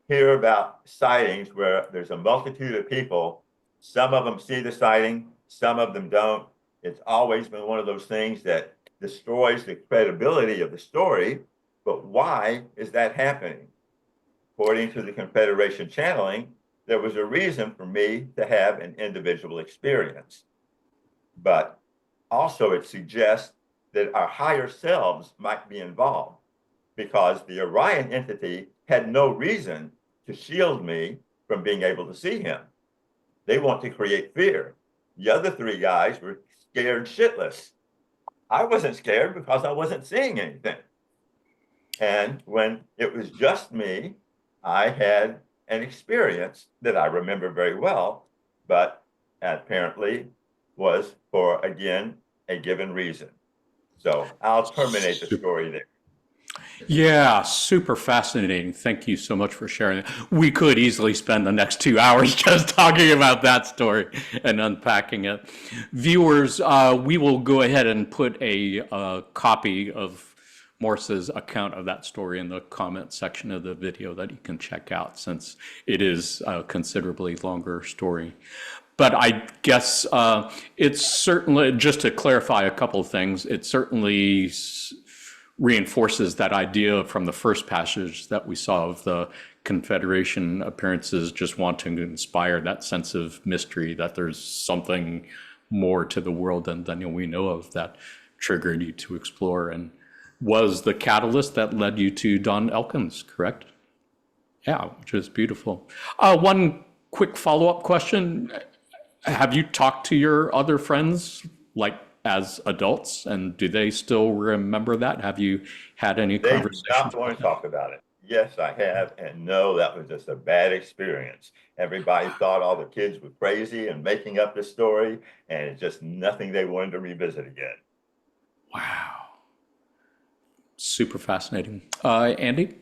hear about sightings where there's a multitude of people. Some of them see the sighting, some of them don't. It's always been one of those things that destroys the credibility of the story. But why is that happening? According to the Confederation channeling, there was a reason for me to have an individual experience. But also it suggests that our higher selves might be involved because the Orion entity had no reason to shield me from being able to see him. They want to create fear. The other 3 guys were scared shitless. I wasn't scared because I wasn't seeing anything. And when it was just me, I had an experience that I remember very well, but apparently was for, again, a given reason. So I'll terminate the story there. Yeah, super fascinating. Thank you so much for sharing it. We could easily spend the next 2 hours just talking about that story and unpacking it. Viewers, we will go ahead and put a copy of Morse's account of that story in the comment section of the video that you can check out, since it is a considerably longer story. But I guess it's certainly, just to clarify a couple of things, it certainly reinforces that idea from the first passage that we saw of the Confederation appearances just wanting to inspire that sense of mystery, that there's something more to the world than we know of, that triggered you to explore and was the catalyst that led you to Don Elkins, correct? Yeah, which is beautiful. One quick follow-up question. Have you talked to your other friends, like as adults, and do they still remember that? Have you had any conversations? They do not want to talk about it. Yes, I have, and no, that was just a bad experience. Everybody thought all the kids were crazy and making up this story, and it's just nothing they wanted to revisit again. Wow. Super fascinating. Andy?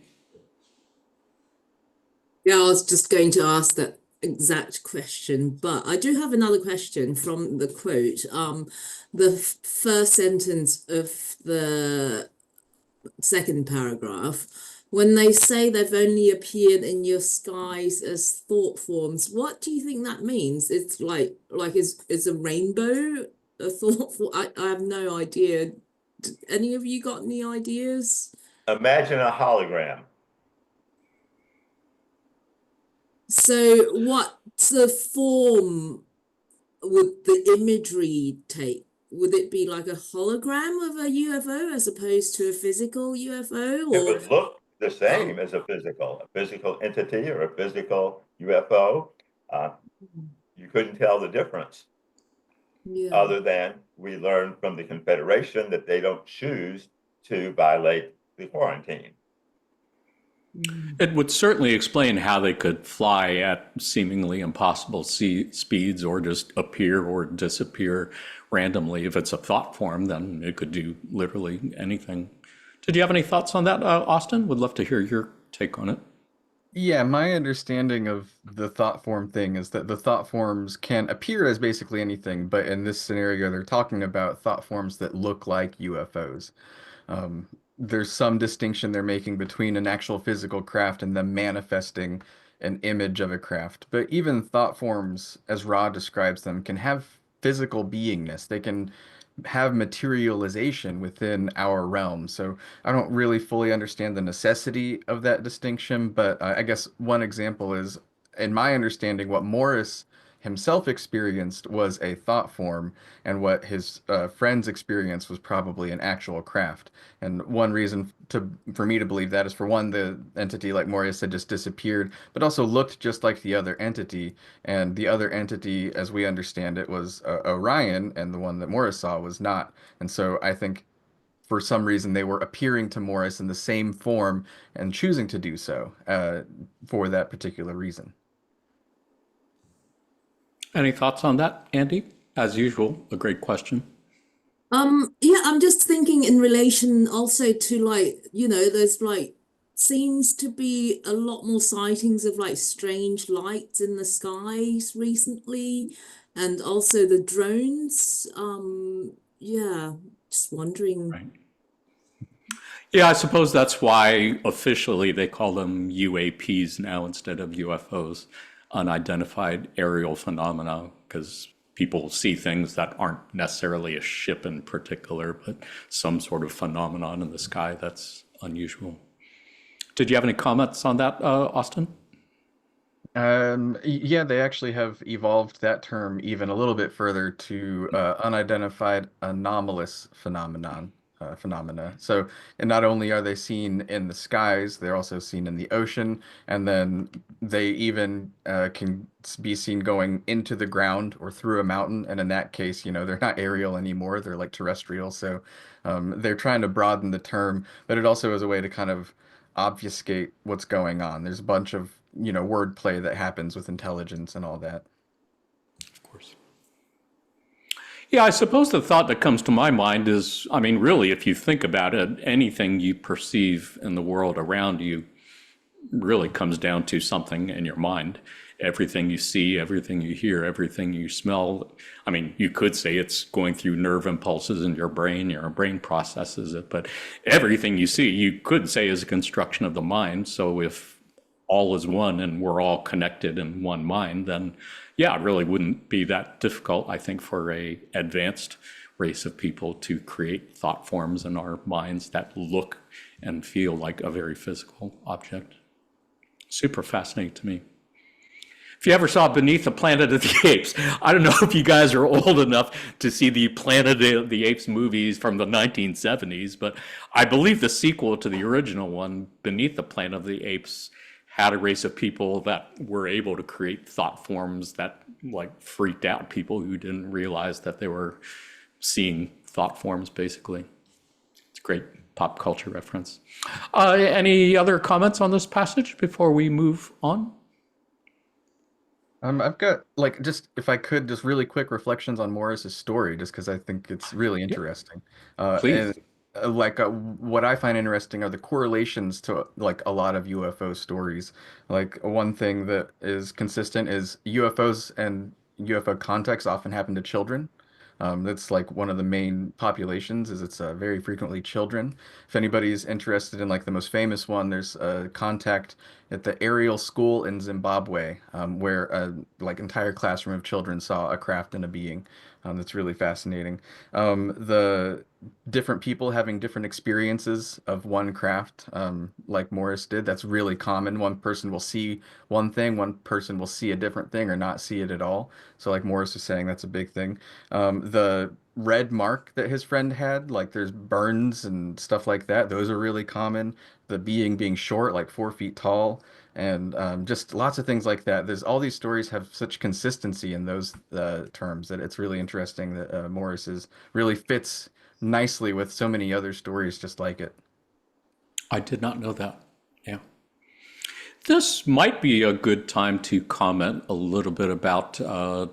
Yeah, I was just going to ask that exact question, but I do have another question from the quote. The first sentence of the second paragraph, when they say they've only appeared in your skies as thought forms, what do you think that means? It's like is a rainbow a thought form? I have no idea. Any of you got any ideas? Imagine a hologram. So what's the form would the imagery take? Would it be like a hologram of a UFO as opposed to a physical UFO, It or would look the same oh, as a physical entity or a physical UFO. Uh, you couldn't tell the difference, yeah. other than we learned from the Confederation that they don't choose to violate the quarantine. It would certainly explain how they could fly at seemingly impossible speeds or just appear or disappear randomly. If it's a thought form, then it could do literally anything. Did you have any thoughts on that, Austin? Would love to hear your take on it. Yeah, my understanding of the thought form thing is that the thought forms can appear as basically anything, but in this scenario, they're talking about thought forms that look like UFOs. There's some distinction they're making between an actual physical craft and them manifesting an image of a craft. But even thought forms, as Ra describes them, can have physical beingness. They can have materialization within our realm. So I don't really fully understand the necessity of that distinction, but I guess one example is, in my understanding, what Morris himself experienced was a thought form, and what his friends experienced was probably an actual craft. And one reason for me to believe that is, for one, the entity, like Morris had just disappeared, but also looked just like the other entity. And the other entity, as we understand it, was Orion, and the one that Morris saw was not. And so I think for some reason they were appearing to Morris in the same form and choosing to do so for that particular reason. Any thoughts on that, Andy? As usual, a great question. Yeah, I'm just thinking in relation also to like, there's like seems to be a lot more sightings of like strange lights in the skies recently, and also the drones. Yeah, just wondering. Right. Yeah, I suppose that's why officially they call them UAPs now instead of UFOs, unidentified aerial phenomena, because people see things that aren't necessarily a ship in particular, but some sort of phenomenon in the sky that's unusual. Did you have any comments on that, Austin? Yeah, they actually have evolved that term even a little bit further to unidentified anomalous phenomena. So, and not only are they seen in the skies, they're also seen in the ocean, and then they even can be seen going into the ground or through a mountain. And in that case, they're not aerial anymore; they're like terrestrial. So, they're trying to broaden the term, but it also is a way to kind of obfuscate what's going on. There's a bunch of wordplay that happens with intelligence and all that. Of course. Yeah, I suppose the thought that comes to my mind is, I mean, really, if you think about it, anything you perceive in the world around you really comes down to something in your mind. Everything you see, everything you hear, everything you smell. I mean, you could say it's going through nerve impulses in your brain processes it, but everything you see, you could say is a construction of the mind. So if all is one and we're all connected in one mind, then yeah, it really wouldn't be that difficult, I think, for a advanced race of people to create thought forms in our minds that look and feel like a very physical object. Super fascinating to me. If you ever saw Beneath the Planet of the Apes, I don't know if you guys are old enough to see the Planet of the Apes movies from the 1970s, but I believe the sequel to the original one, Beneath the Planet of the Apes, had a race of people that were able to create thought forms that like freaked out people who didn't realize that they were seeing thought forms, basically. It's a great pop culture reference. Any other comments on this passage before we move on? I've got like, just if I could, just really quick reflections on Morris's story, just because I think it's really Yeah, interesting. please. And what I find interesting are the correlations to like a lot of UFO stories. Like one thing that is consistent is UFOs and UFO contacts often happen to children. That's like one of the main populations, is it's very frequently children. If anybody's interested in like the most famous one, there's a contact at the aerial school in Zimbabwe, where a like entire classroom of children saw a craft and a being. That's really fascinating. The different people having different experiences of one craft, like Morris did, that's really common. One person will see one thing, one person will see a different thing or not see it at all. So like Morris was saying, that's a big thing. The red mark that his friend had, like there's burns and stuff like that, those are really common. The being short, like 4 feet tall, and just lots of things like that. There's all these stories have such consistency in those terms that it's really interesting that Morris's really fits nicely with so many other stories just like it. I did not know that. Yeah. This might be a good time to comment a little bit about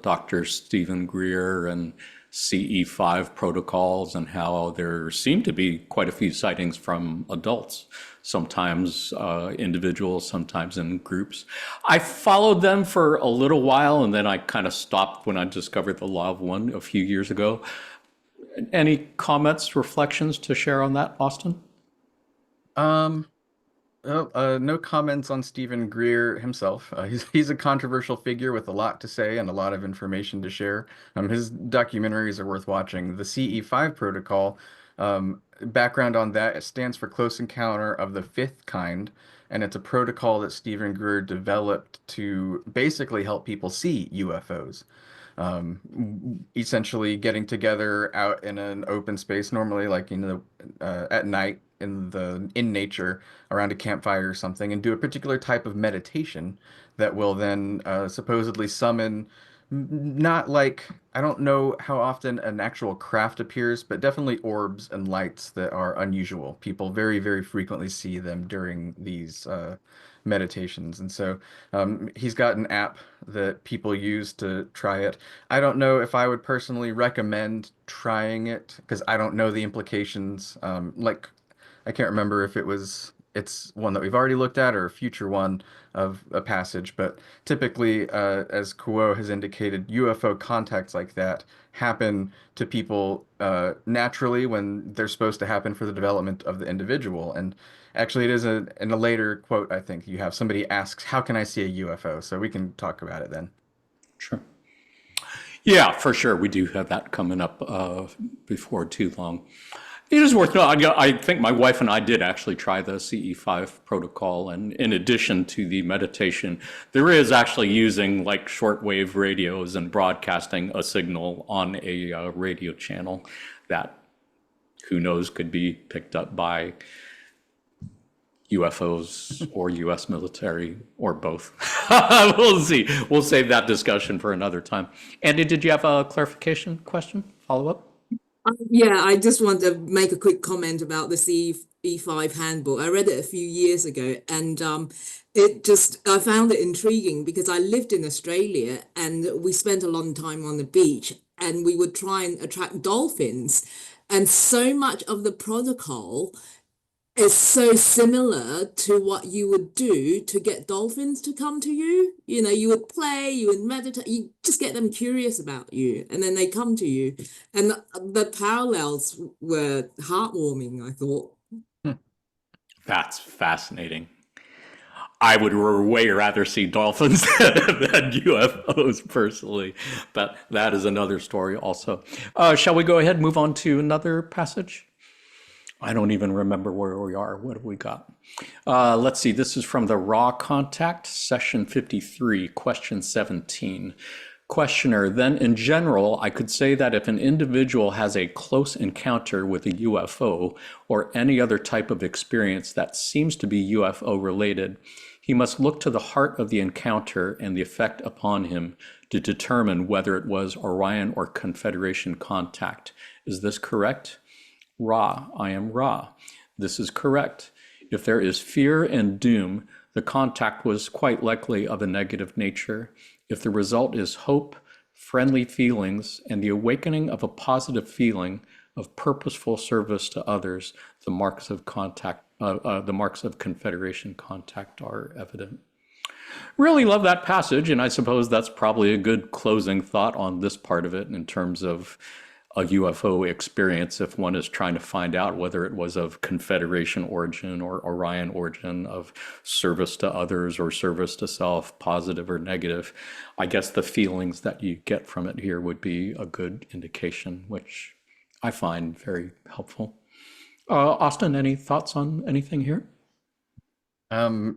Dr. Stephen Greer and CE5 protocols and how there seem to be quite a few sightings from adults, sometimes individuals, sometimes in groups. I followed them for a little while and then I kind of stopped when I discovered the Law of One a few years ago. Any comments, reflections to share on that, Austin? No comments on Stephen Greer himself. He's a controversial figure with a lot to say and a lot of information to share. His documentaries are worth watching. The CE5 protocol, background on that, it stands for Close Encounter of the Fifth Kind, and it's a protocol that Stephen Greer developed to basically help people see UFOs. Essentially getting together out in an open space, normally like at night in nature around a campfire or something, and do a particular type of meditation that will then supposedly summon, not like, I don't know how often an actual craft appears, but definitely orbs and lights that are unusual. People very, very frequently see them during these meditations. And so he's got an app that people use to try it. I don't know if I would personally recommend trying it because I don't know the implications. Like, I can't remember if it's one that we've already looked at or a future one of a passage, but typically, as Kuo has indicated, UFO contacts like that happen to people naturally when they're supposed to happen for the development of the individual. And actually, it is in a later quote, I think, you have somebody asks, "How can I see a UFO?" So we can talk about it then. Sure. Yeah, for sure. We do have that coming up before too long. It is worth noting. I think my wife and I did actually try the CE5 protocol, and in addition to the meditation, there is actually using like shortwave radios and broadcasting a signal on a radio channel that, who knows, could be picked up by UFOs or U.S. military or both. We'll see. We'll save that discussion for another time. Andy, did you have a clarification question, follow-up? Yeah, I just want to make a quick comment about the CE5 handbook. I read it a few years ago, and I found it intriguing because I lived in Australia and we spent a long time on the beach and we would try and attract dolphins. And so much of the protocol is so similar to what you would do to get dolphins to come to you. You know, you would play, you would meditate, you just get them curious about you, and then they come to you. And the parallels were heartwarming, I thought. That's fascinating. I would way rather see dolphins than UFOs personally, but that is another story also. Shall we go ahead and move on to another passage? I don't even remember where we are. What have we got? Let's see. This is from the Raw Contact, session 53, question 17. Questioner, then in general, I could say that if an individual has a close encounter with a UFO or any other type of experience that seems to be UFO related, he must look to the heart of the encounter and the effect upon him to determine whether it was Orion or Confederation contact. Is this correct? Ra, I am Ra. This is correct. If there is fear and doom, the contact was quite likely of a negative nature. If the result is hope, friendly feelings, and the awakening of a positive feeling of purposeful service to others, the marks of contact, the marks of Confederation contact are evident. Really love that passage, and I suppose that's probably a good closing thought on this part of it in terms of a UFO experience if one is trying to find out whether it was of Confederation origin or Orion origin, of service to others or service to self, positive or negative. I guess the feelings that you get from it here would be a good indication, which I find very helpful. Austin, any thoughts on anything here?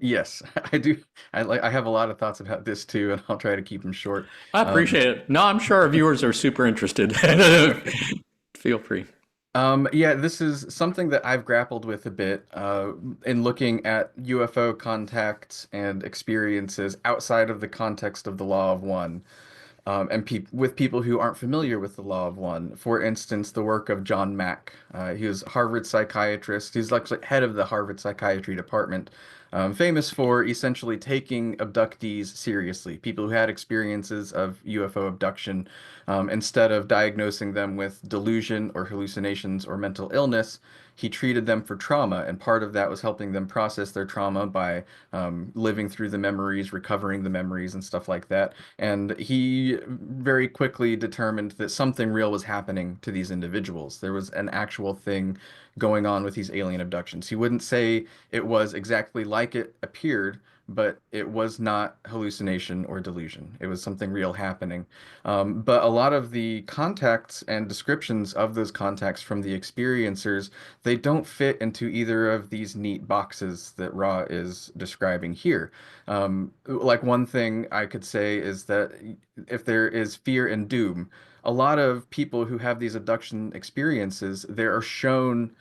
Yes, I do. I have a lot of thoughts about this too, and I'll try to keep them short. I appreciate it. No, I'm sure our viewers are super interested. Feel free. Yeah, this is something that I've grappled with a bit in looking at UFO contacts and experiences outside of the context of the Law of One, and with people who aren't familiar with the Law of One. For instance, the work of John Mack. He was a Harvard psychiatrist. He's actually head of the Harvard Psychiatry Department, famous for essentially taking abductees seriously, people who had experiences of UFO abduction. Instead of diagnosing them with delusion or hallucinations or mental illness, he treated them for trauma, and part of that was helping them process their trauma by living through the memories, recovering the memories, and stuff like that. And he very quickly determined that something real was happening to these individuals. There was an actual thing going on with these alien abductions. He wouldn't say it was exactly like it appeared, but it was not hallucination or delusion. It was something real happening. But a lot of the contacts and descriptions of those contacts from the experiencers, they don't fit into either of these neat boxes that Ra is describing here. Like one thing I could say is that if there is fear and doom, a lot of people who have these abduction experiences, they are shown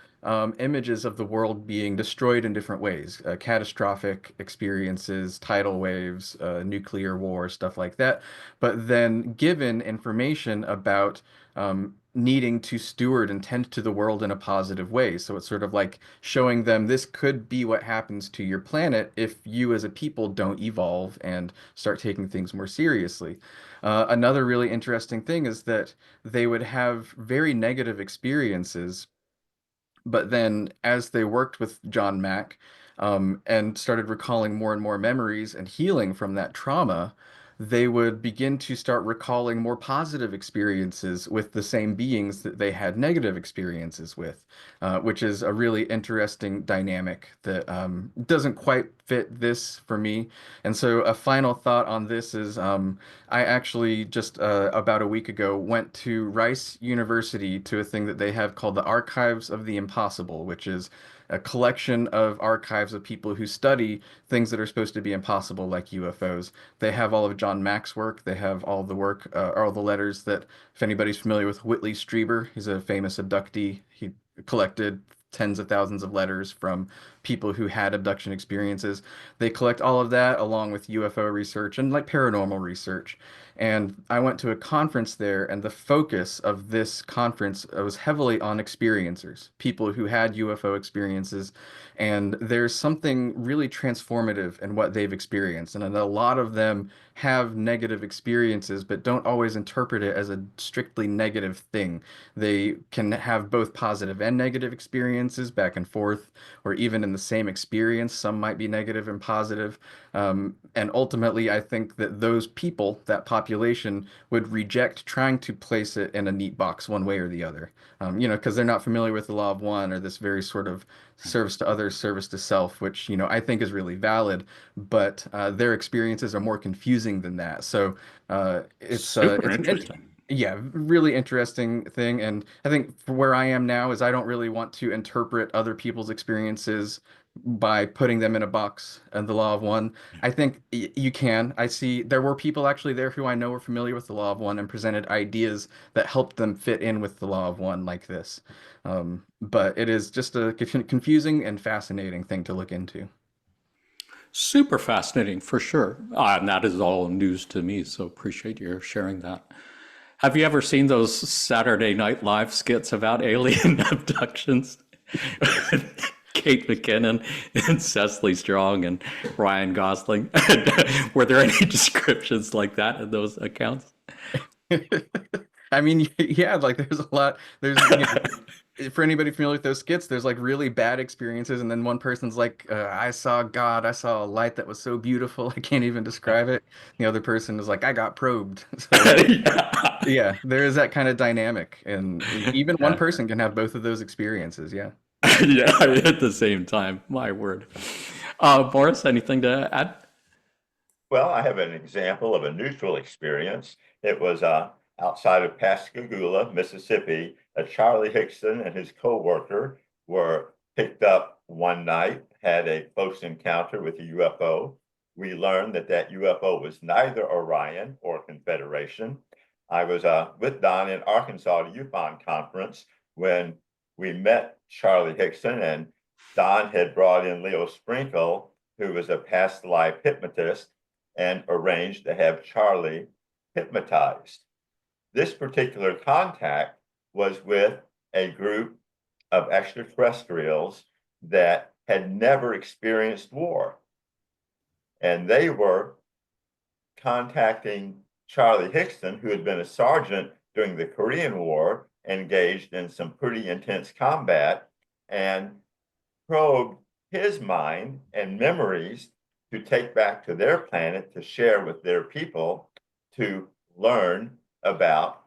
images of the world being destroyed in different ways, catastrophic experiences, tidal waves, nuclear war, stuff like that. But then given information about needing to steward and tend to the world in a positive way. So it's sort of like showing them this could be what happens to your planet if you as a people don't evolve and start taking things more seriously. Another really interesting thing is that they would have very negative experiences, but then as they worked with John Mack, and started recalling more and more memories and healing from that trauma, they would begin to start recalling more positive experiences with the same beings that they had negative experiences with, which is a really interesting dynamic that doesn't quite fit this for me. And so a final thought on this is I actually just about a week ago went to Rice University to a thing that they have called the Archives of the Impossible, which is a collection of archives of people who study things that are supposed to be impossible, like UFOs. They have all of John Mack's work. They have all the work, all the letters that, if anybody's familiar with Whitley Strieber, he's a famous abductee. He collected tens of thousands of letters from people who had abduction experiences. They collect all of that along with UFO research and like paranormal research. And I went to a conference there, and the focus of this conference was heavily on experiencers, people who had UFO experiences. And there's something really transformative in what they've experienced. And a lot of them have negative experiences, but don't always interpret it as a strictly negative thing. They can have both positive and negative experiences back and forth, or even in the same experience, some might be negative and positive. And ultimately, I think that those people, that population, would reject trying to place it in a neat box one way or the other, because they're not familiar with the Law of One or this very sort of service to others, service to self, which, I think is really valid, but their experiences are more confusing than that. So it's Super interesting. yeah, really interesting thing. And I think for where I am now is I don't really want to interpret other people's experiences by putting them in a box and the Law of One. I think you can. I see there were people actually there who I know were familiar with the Law of One and presented ideas that helped them fit in with the Law of One like this. But it is just a confusing and fascinating thing to look into. Super fascinating for sure. And that is all news to me, so appreciate your sharing that. Have you ever seen those Saturday Night Live skits about alien abductions? Kate McKinnon and Cecily Strong and Ryan Gosling. Were there any descriptions like that in those accounts? I mean, yeah, like there's a lot. There's, for anybody familiar with those skits, there's like really bad experiences, and then one person's like, I saw God, I saw a light that was so beautiful, I can't even describe it. The other person is like, I got probed. So Yeah. yeah, there is that kind of dynamic, and even one Yeah. person can have both of those experiences. Yeah. Yeah, at the same time. My word. Boris, anything to add? Well, I have an example of a neutral experience. It was outside of Pascagoula, Mississippi. Charlie Hickson and his co-worker were picked up one night, had a close encounter with a UFO. We learned that that UFO was neither Orion or Confederation. I was with Don in Arkansas at a UFON conference when we met Charlie Hickson, and Don had brought in Leo Sprinkle, who was a past life hypnotist, and arranged to have Charlie hypnotized. This particular contact was with a group of extraterrestrials that had never experienced war. And they were contacting Charlie Hickson, who had been a sergeant during the Korean War, engaged in some pretty intense combat, and probed his mind and memories to take back to their planet to share with their people to learn about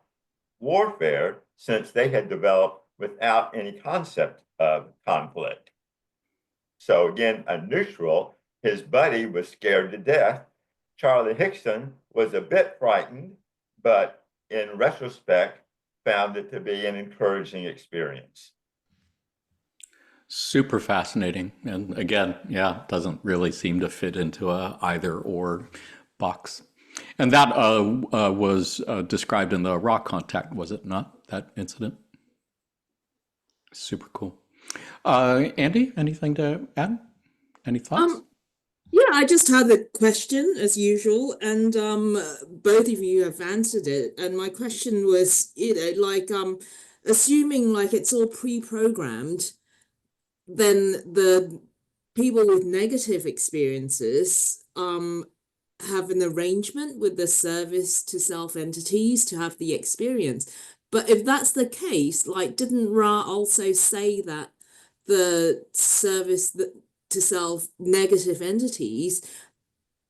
warfare, since they had developed without any concept of conflict. So again, a neutral, his buddy was scared to death. Charlie Hickson was a bit frightened, but in retrospect, found it to be an encouraging experience. Super fascinating. And again, yeah, doesn't really seem to fit into a either or box. And that was described in the raw contact, was it not, that incident? Super cool. Andy, anything to add? Any thoughts? Yeah, I just had a question as usual, and both of you have answered it. And my question was, like assuming like it's all pre-programmed, then the people with negative experiences have an arrangement with the service to self entities to have the experience. But if that's the case, like, didn't Ra also say that the service to self negative entities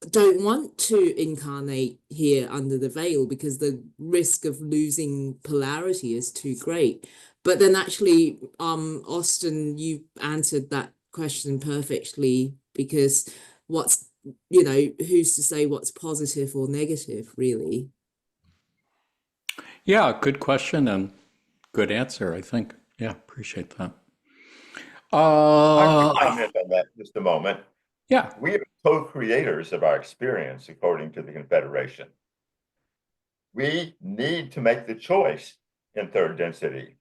don't want to incarnate here under the veil because the risk of losing polarity is too great? But then actually, Austin, you answered that question perfectly, because what's, who's to say what's positive or negative, really? Yeah, good question and good answer, I think. Yeah, appreciate that. I'll comment on that just a moment. Yeah. We are co-creators of our experience, according to the Confederation. We need to make the choice in third density.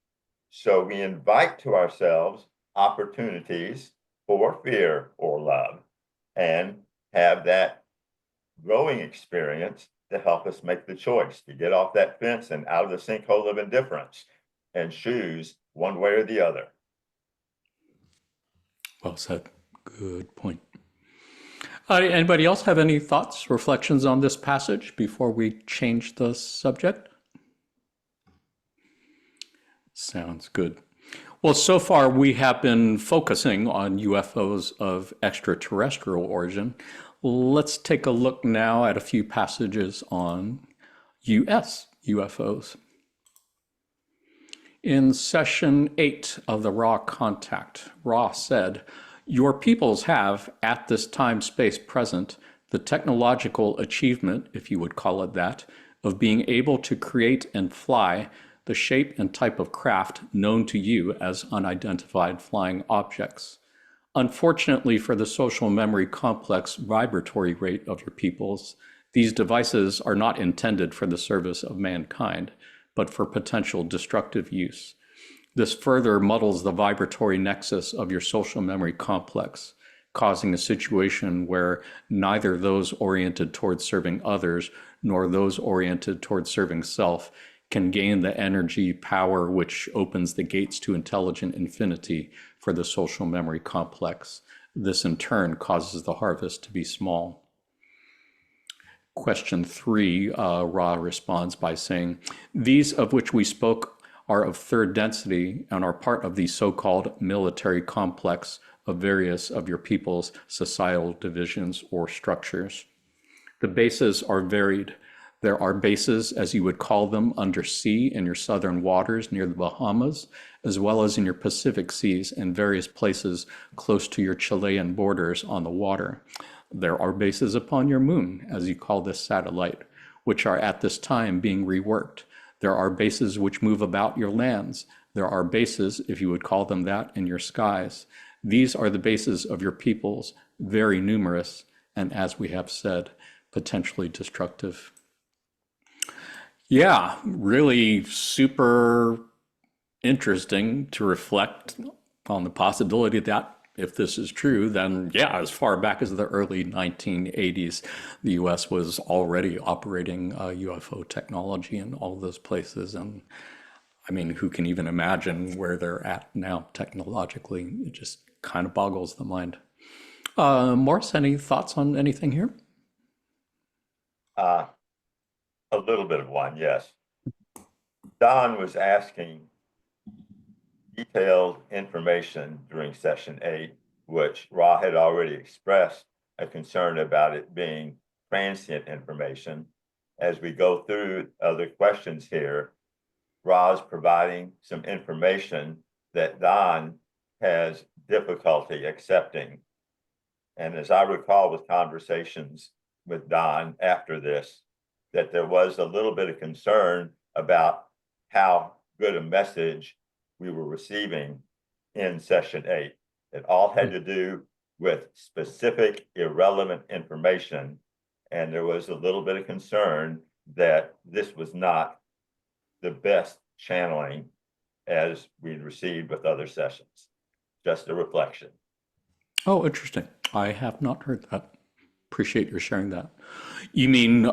So we invite to ourselves opportunities for fear or love, and have that growing experience to help us make the choice to get off that fence and out of the sinkhole of indifference and choose one way or the other. Well said. Good point. Anybody else have any thoughts, reflections on this passage before we change the subject? Sounds good. Well, so far we have been focusing on UFOs of extraterrestrial origin. Let's take a look now at a few passages on US UFOs. In session 8 of the Raw Contact, Raw said, "Your peoples have, at this time space present, the technological achievement, if you would call it that, of being able to create and fly the shape and type of craft known to you as unidentified flying objects. Unfortunately for the social memory complex vibratory rate of your peoples, these devices are not intended for the service of mankind, but for potential destructive use. This further muddles the vibratory nexus of your social memory complex, causing a situation where neither those oriented towards serving others nor those oriented towards serving self can gain the energy power which opens the gates to intelligent infinity for the social memory complex. This in turn causes the harvest to be small." Question 3, Ra responds by saying, "These of which we spoke are of third density and are part of the so-called military complex of various of your people's societal divisions or structures. The bases are varied. There are bases, as you would call them, undersea in your southern waters near the Bahamas, as well as in your Pacific seas and various places close to your Chilean borders on the water. There are bases upon your moon, as you call this satellite, which are at this time being reworked. There are bases which move about your lands. There are bases, if you would call them that, in your skies. These are the bases of your peoples, very numerous, and as we have said, potentially destructive. Yeah, really super interesting to reflect on the possibility that if this is true, then yeah, as far back as the early 1980s, the US was already operating UFO technology in all those places. And I mean, who can even imagine where they're at now technologically? It just kind of boggles the mind. Morris, any thoughts on anything here? A little bit of one, yes. Don was asking detailed information during session 8, which Ra had already expressed a concern about it being transient information. As we go through other questions here, Ra is providing some information that Don has difficulty accepting. And as I recall with conversations with Don after this, that there was a little bit of concern about how good a message we were receiving in session 8. It all had to do with specific irrelevant information. And there was a little bit of concern that this was not the best channeling as we'd received with other sessions. Just a reflection. Oh, interesting. I have not heard that. Appreciate your sharing that. You mean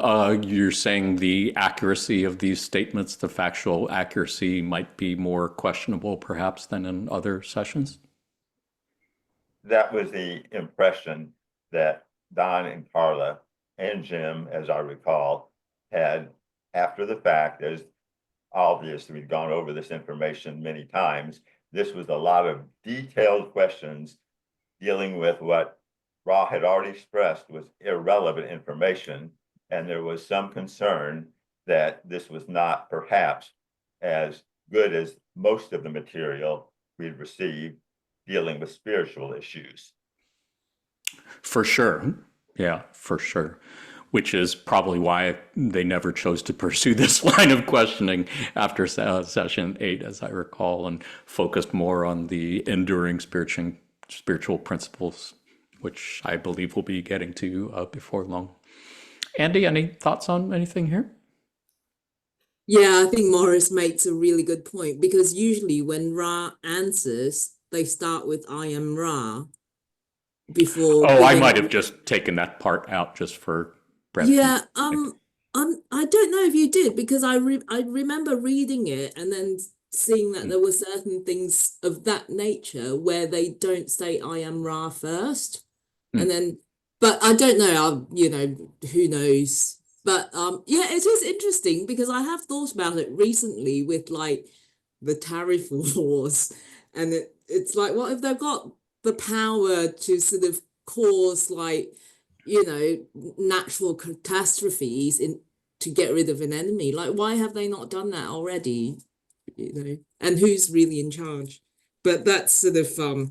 you're saying the accuracy of these statements, the factual accuracy might be more questionable perhaps than in other sessions? That was the impression that Don and Carla and Jim, as I recall, had after the fact. As obvious, we'd gone over this information many times. This was a lot of detailed questions dealing with what Ra had already expressed was irrelevant information, and there was some concern that this was not perhaps as good as most of the material we'd received dealing with spiritual issues. For sure. Yeah, for sure. Which is probably why they never chose to pursue this line of questioning after session 8, as I recall, and focused more on the enduring spiritual principles, which I believe we'll be getting to before long. Andy, any thoughts on anything here? Yeah, I think Morris makes a really good point, because usually when Ra answers, they start with I am Ra before Oh, I giving. might have just taken that part out just for breath. Yeah, I don't know if you did, because I remember reading it and then seeing that there were certain things of that nature where they don't say I am Ra first. And then, but I don't know, who knows. But yeah, it is interesting, because I have thought about it recently with like the tariff wars, and it's like, what if they've got the power to sort of cause like, natural catastrophes to get rid of an enemy? Like, why have they not done that already? And who's really in charge? But that's sort of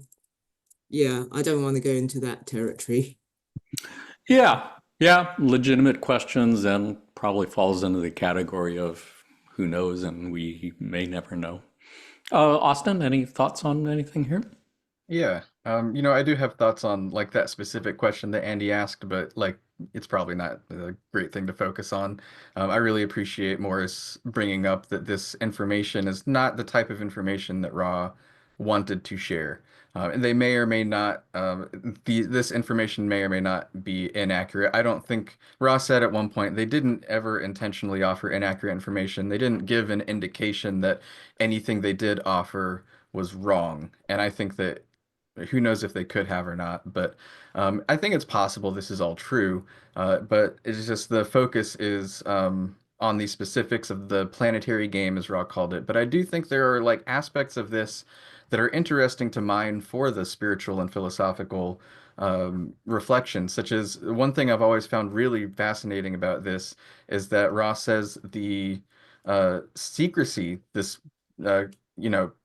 yeah, I don't want to go into that territory. Yeah, legitimate questions, and probably falls into the category of who knows, and we may never know. Austin, any thoughts on anything here? Yeah, I do have thoughts on like that specific question that Andy asked, but like it's probably not a great thing to focus on. I really appreciate Morris bringing up that this information is not the type of information that Ra wanted to share. And they may or may not, this information may or may not be inaccurate. I don't think Ra said at one point they didn't ever intentionally offer inaccurate information. They didn't give an indication that anything they did offer was wrong. And I think that who knows if they could have or not, but I think it's possible this is all true. But it's just the focus is on the specifics of the planetary game, as Ra called it, but I do think there are like aspects of this that are interesting to mine for the spiritual and philosophical reflections, such as one thing I've always found really fascinating about this is that Ross says the secrecy, this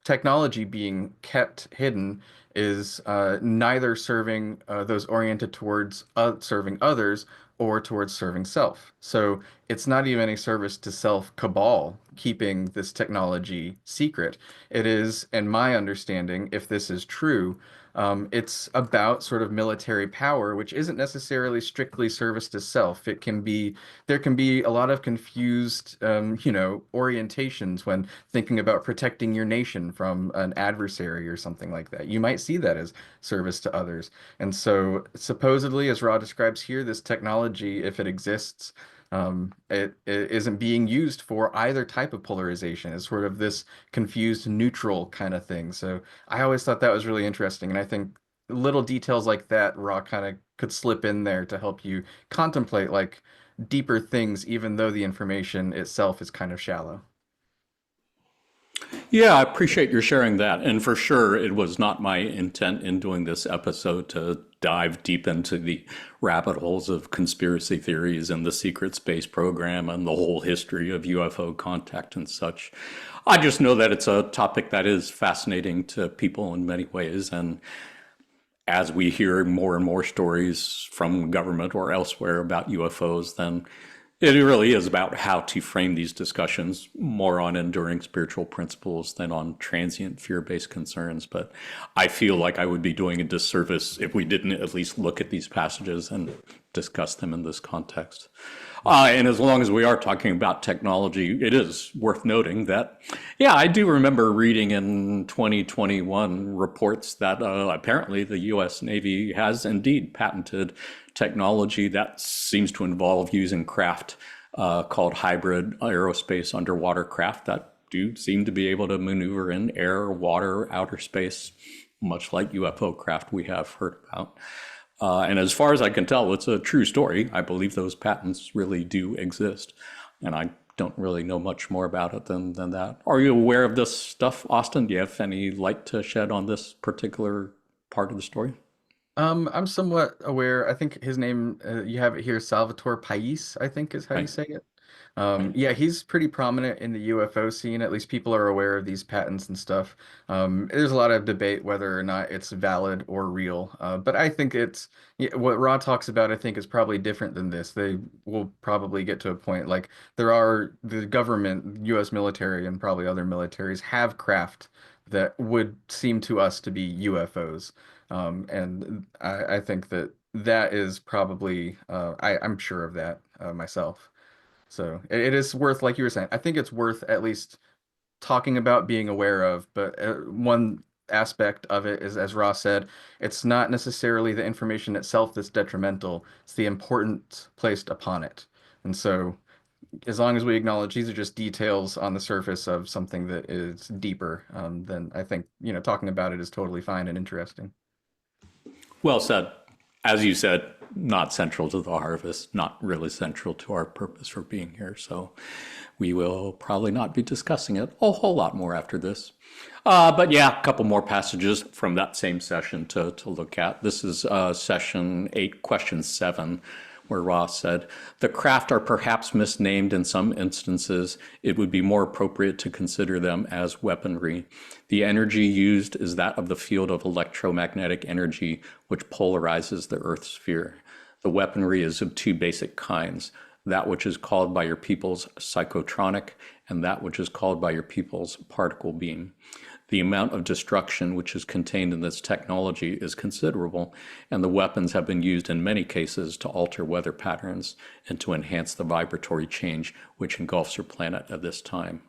technology being kept hidden is neither serving those oriented towards serving others or towards serving self. So it's not even a service to self cabal keeping this technology secret. It is, in my understanding, if this is true, it's about sort of military power, which isn't necessarily strictly service to self. There can be a lot of confused, orientations when thinking about protecting your nation from an adversary or something like that. You might see that as service to others. And so, supposedly, as Ra describes here, this technology, if it exists, it isn't being used for either type of polarization. It's sort of this confused neutral kind of thing. So I always thought that was really interesting. And I think little details like that, Raw kind of could slip in there to help you contemplate like deeper things, even though the information itself is kind of shallow. Yeah, I appreciate your sharing that. And for sure, it was not my intent in doing this episode to dive deep into the rabbit holes of conspiracy theories and the secret space program and the whole history of UFO contact and such. I just know that it's a topic that is fascinating to people in many ways. And as we hear more and more stories from government or elsewhere about UFOs, then it really is about how to frame these discussions more on enduring spiritual principles than on transient fear-based concerns. But I feel like I would be doing a disservice if we didn't at least look at these passages and discuss them in this context. And as long as we are talking about technology, it is worth noting that, yeah, I do remember reading in 2021 reports that apparently the U.S. Navy has indeed patented technology that seems to involve using craft called hybrid aerospace underwater craft that do seem to be able to maneuver in air, water, outer space, much like UFO craft we have heard about. And as far as I can tell, it's a true story. I believe those patents really do exist. And I don't really know much more about it than that. Are you aware of this stuff, Austin? Do you have any light to shed on this particular part of the story? I'm somewhat aware. I think his name, you have it here, Salvatore Pais, I think is how you Right. say it. Yeah, he's pretty prominent in the UFO scene. At least people are aware of these patents and stuff. There's a lot of debate whether or not it's valid or real. But I think what Rod talks about, I think is probably different than this. They will probably get to a point like the government, US military, and probably other militaries have craft that would seem to us to be UFOs. And I think that is probably, I'm sure of that myself. So it is worth, like you were saying, I think it's worth at least talking about, being aware of. But one aspect of it is, as Ross said, it's not necessarily the information itself that's detrimental, it's the importance placed upon it. And so as long as we acknowledge these are just details on the surface of something that is deeper, then I think, talking about it is totally fine and interesting. Well said. As you said, not central to the harvest, not really central to our purpose for being here. So we will probably not be discussing it a whole lot more after this. But yeah, a couple more passages from that same session to look at. This is session 8, question 7, where Ross said, "The craft are perhaps misnamed in some instances. It would be more appropriate to consider them as weaponry. The energy used is that of the field of electromagnetic energy, which polarizes the Earth's sphere. The weaponry is of two basic kinds, that which is called by your people's psychotronic and that which is called by your people's particle beam. The amount of destruction which is contained in this technology is considerable, and the weapons have been used in many cases to alter weather patterns and to enhance the vibratory change which engulfs your planet at this time."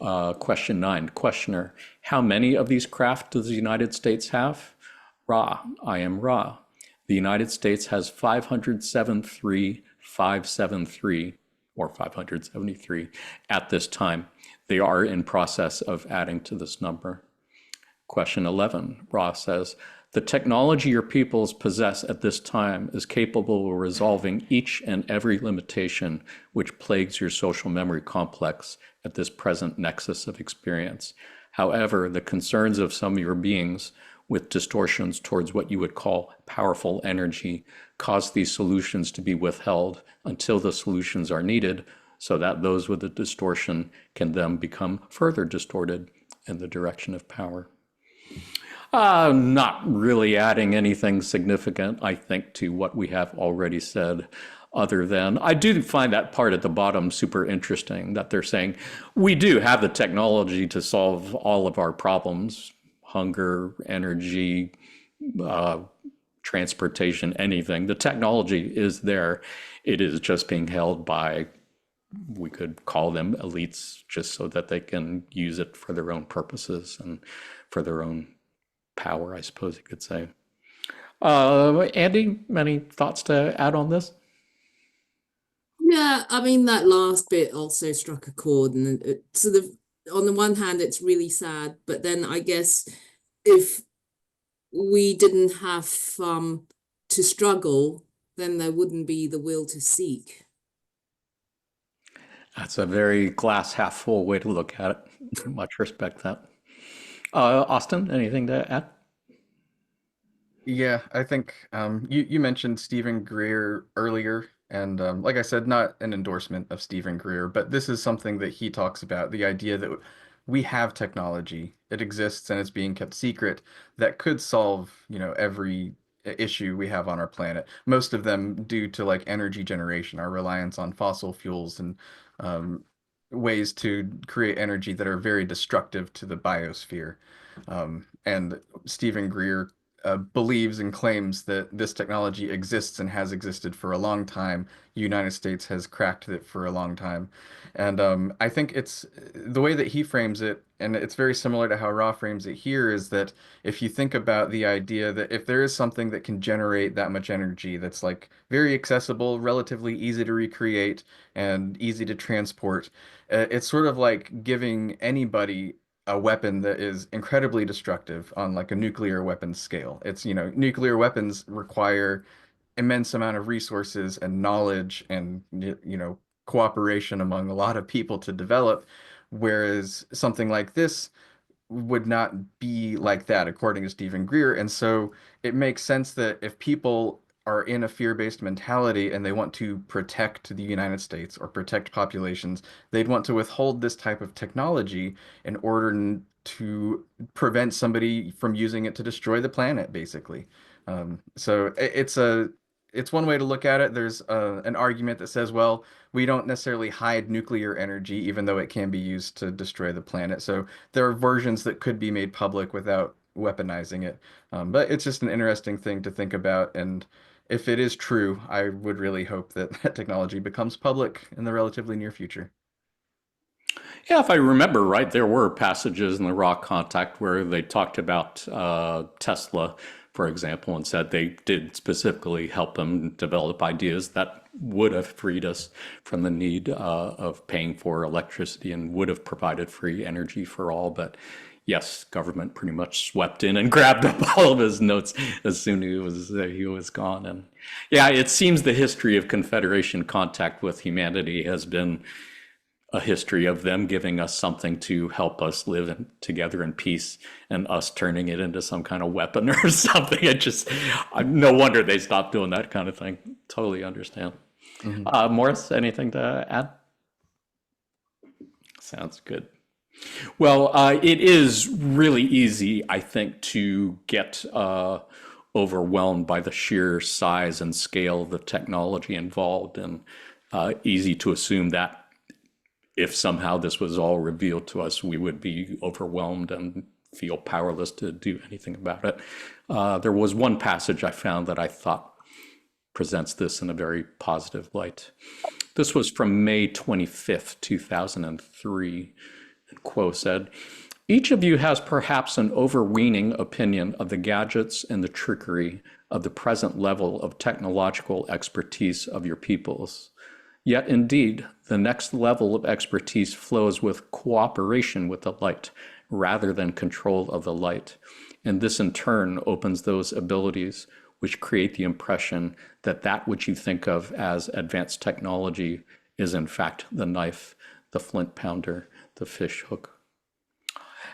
Question 9, questioner, "How many of these craft does the United States have?" Ra, I am Ra. The United States has 573,573 or 573 at this time. They are in process of adding to this number. Question 11, Ross says, the technology your peoples possess at this time is capable of resolving each and every limitation which plagues your social memory complex at this present nexus of experience. However, the concerns of some of your beings with distortions towards what you would call powerful energy cause these solutions to be withheld until the solutions are needed, so that those with a distortion can then become further distorted in the direction of power. Not really adding anything significant, I think, to what we have already said, other than I do find that part at the bottom super interesting, that they're saying we do have the technology to solve all of our problems, hunger, energy, transportation, anything. The technology is there. It is just being held by, we could call them elites, just so that they can use it for their own purposes and for their own power, I suppose you could say. Andy, any thoughts to add on this? Yeah, I mean, that last bit also struck a chord, and it sort of, on the one hand, it's really sad, but then I guess if we didn't have to struggle, then there wouldn't be the will to seek. That's a very glass half full way to look at it. Much respect that. Austin, anything to add? Yeah, I think you mentioned Stephen Greer earlier, and like I said, not an endorsement of Stephen Greer, but this is something that he talks about, the idea that we have technology, it exists and it's being kept secret, that could solve, every issue we have on our planet. Most of them due to like energy generation, our reliance on fossil fuels and ways to create energy that are very destructive to the biosphere. And Stephen Greer believes and claims that this technology exists and has existed for a long time. The United States has cracked it for a long time. And I think it's the way that he frames it, and it's very similar to how Ra frames it here, is that if you think about the idea that if there is something that can generate that much energy that's like very accessible, relatively easy to recreate, and easy to transport, it's sort of like giving anybody a weapon that is incredibly destructive on like a nuclear weapons scale. It's, nuclear weapons require immense amount of resources and knowledge and, cooperation among a lot of people to develop, whereas something like this would not be like that, according to Stephen Greer. And so it makes sense that if people are in a fear-based mentality and they want to protect the United States or protect populations, they'd want to withhold this type of technology in order to prevent somebody from using it to destroy the planet, basically. So it's one way to look at it. There's an argument that says, well, we don't necessarily hide nuclear energy, even though it can be used to destroy the planet. So there are versions that could be made public without weaponizing it. But it's just an interesting thing to think about. And if it is true, I would really hope that that technology becomes public in the relatively near future. Yeah, if I remember right, there were passages in the Raw Contact where they talked about Tesla, for example, and said they did specifically help them develop ideas that would have freed us from the need of paying for electricity and would have provided free energy for all. But yes, government pretty much swept in and grabbed up all of his notes as soon as he was gone. And yeah, it seems the history of Confederation contact with humanity has been a history of them giving us something to help us live together in peace, and us turning it into some kind of weapon or something. No wonder they stopped doing that kind of thing. Totally understand. Mm-hmm. Morris, anything to add? Sounds good. Well, it is really easy, I think, to get overwhelmed by the sheer size and scale of the technology involved, and easy to assume that if somehow this was all revealed to us, we would be overwhelmed and feel powerless to do anything about it. There was one passage I found that I thought presents this in a very positive light. This was from May 25th, 2003. And Quo said, "Each of you has perhaps an overweening opinion of the gadgets and the trickery of the present level of technological expertise of your peoples. Yet indeed, the next level of expertise flows with cooperation with the light, rather than control of the light. And this in turn opens those abilities which create the impression that that which you think of as advanced technology is in fact the knife, the flint pounder, the fish hook.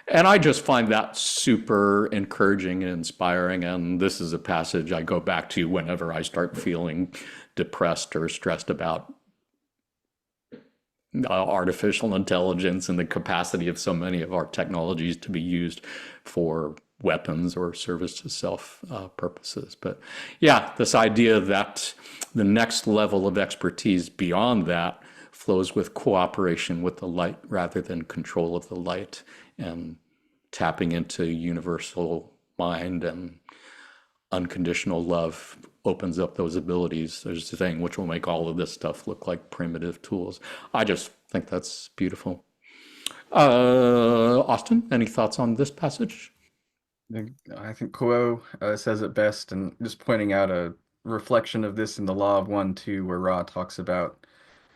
And I just find that super encouraging and inspiring. And this is a passage I go back to whenever I start feeling depressed or stressed about artificial intelligence and the capacity of so many of our technologies to be used for weapons or service to self purposes. But yeah, this idea that the next level of expertise beyond that flows with cooperation with the light rather than control of the light, and tapping into universal mind and unconditional love opens up those abilities. There's a thing which will make all of this stuff look like primitive tools. I just think that's beautiful. Austin, any thoughts on this passage? I think Quo says it best, and just pointing out a reflection of this in the Law of One, too, where Ra talks about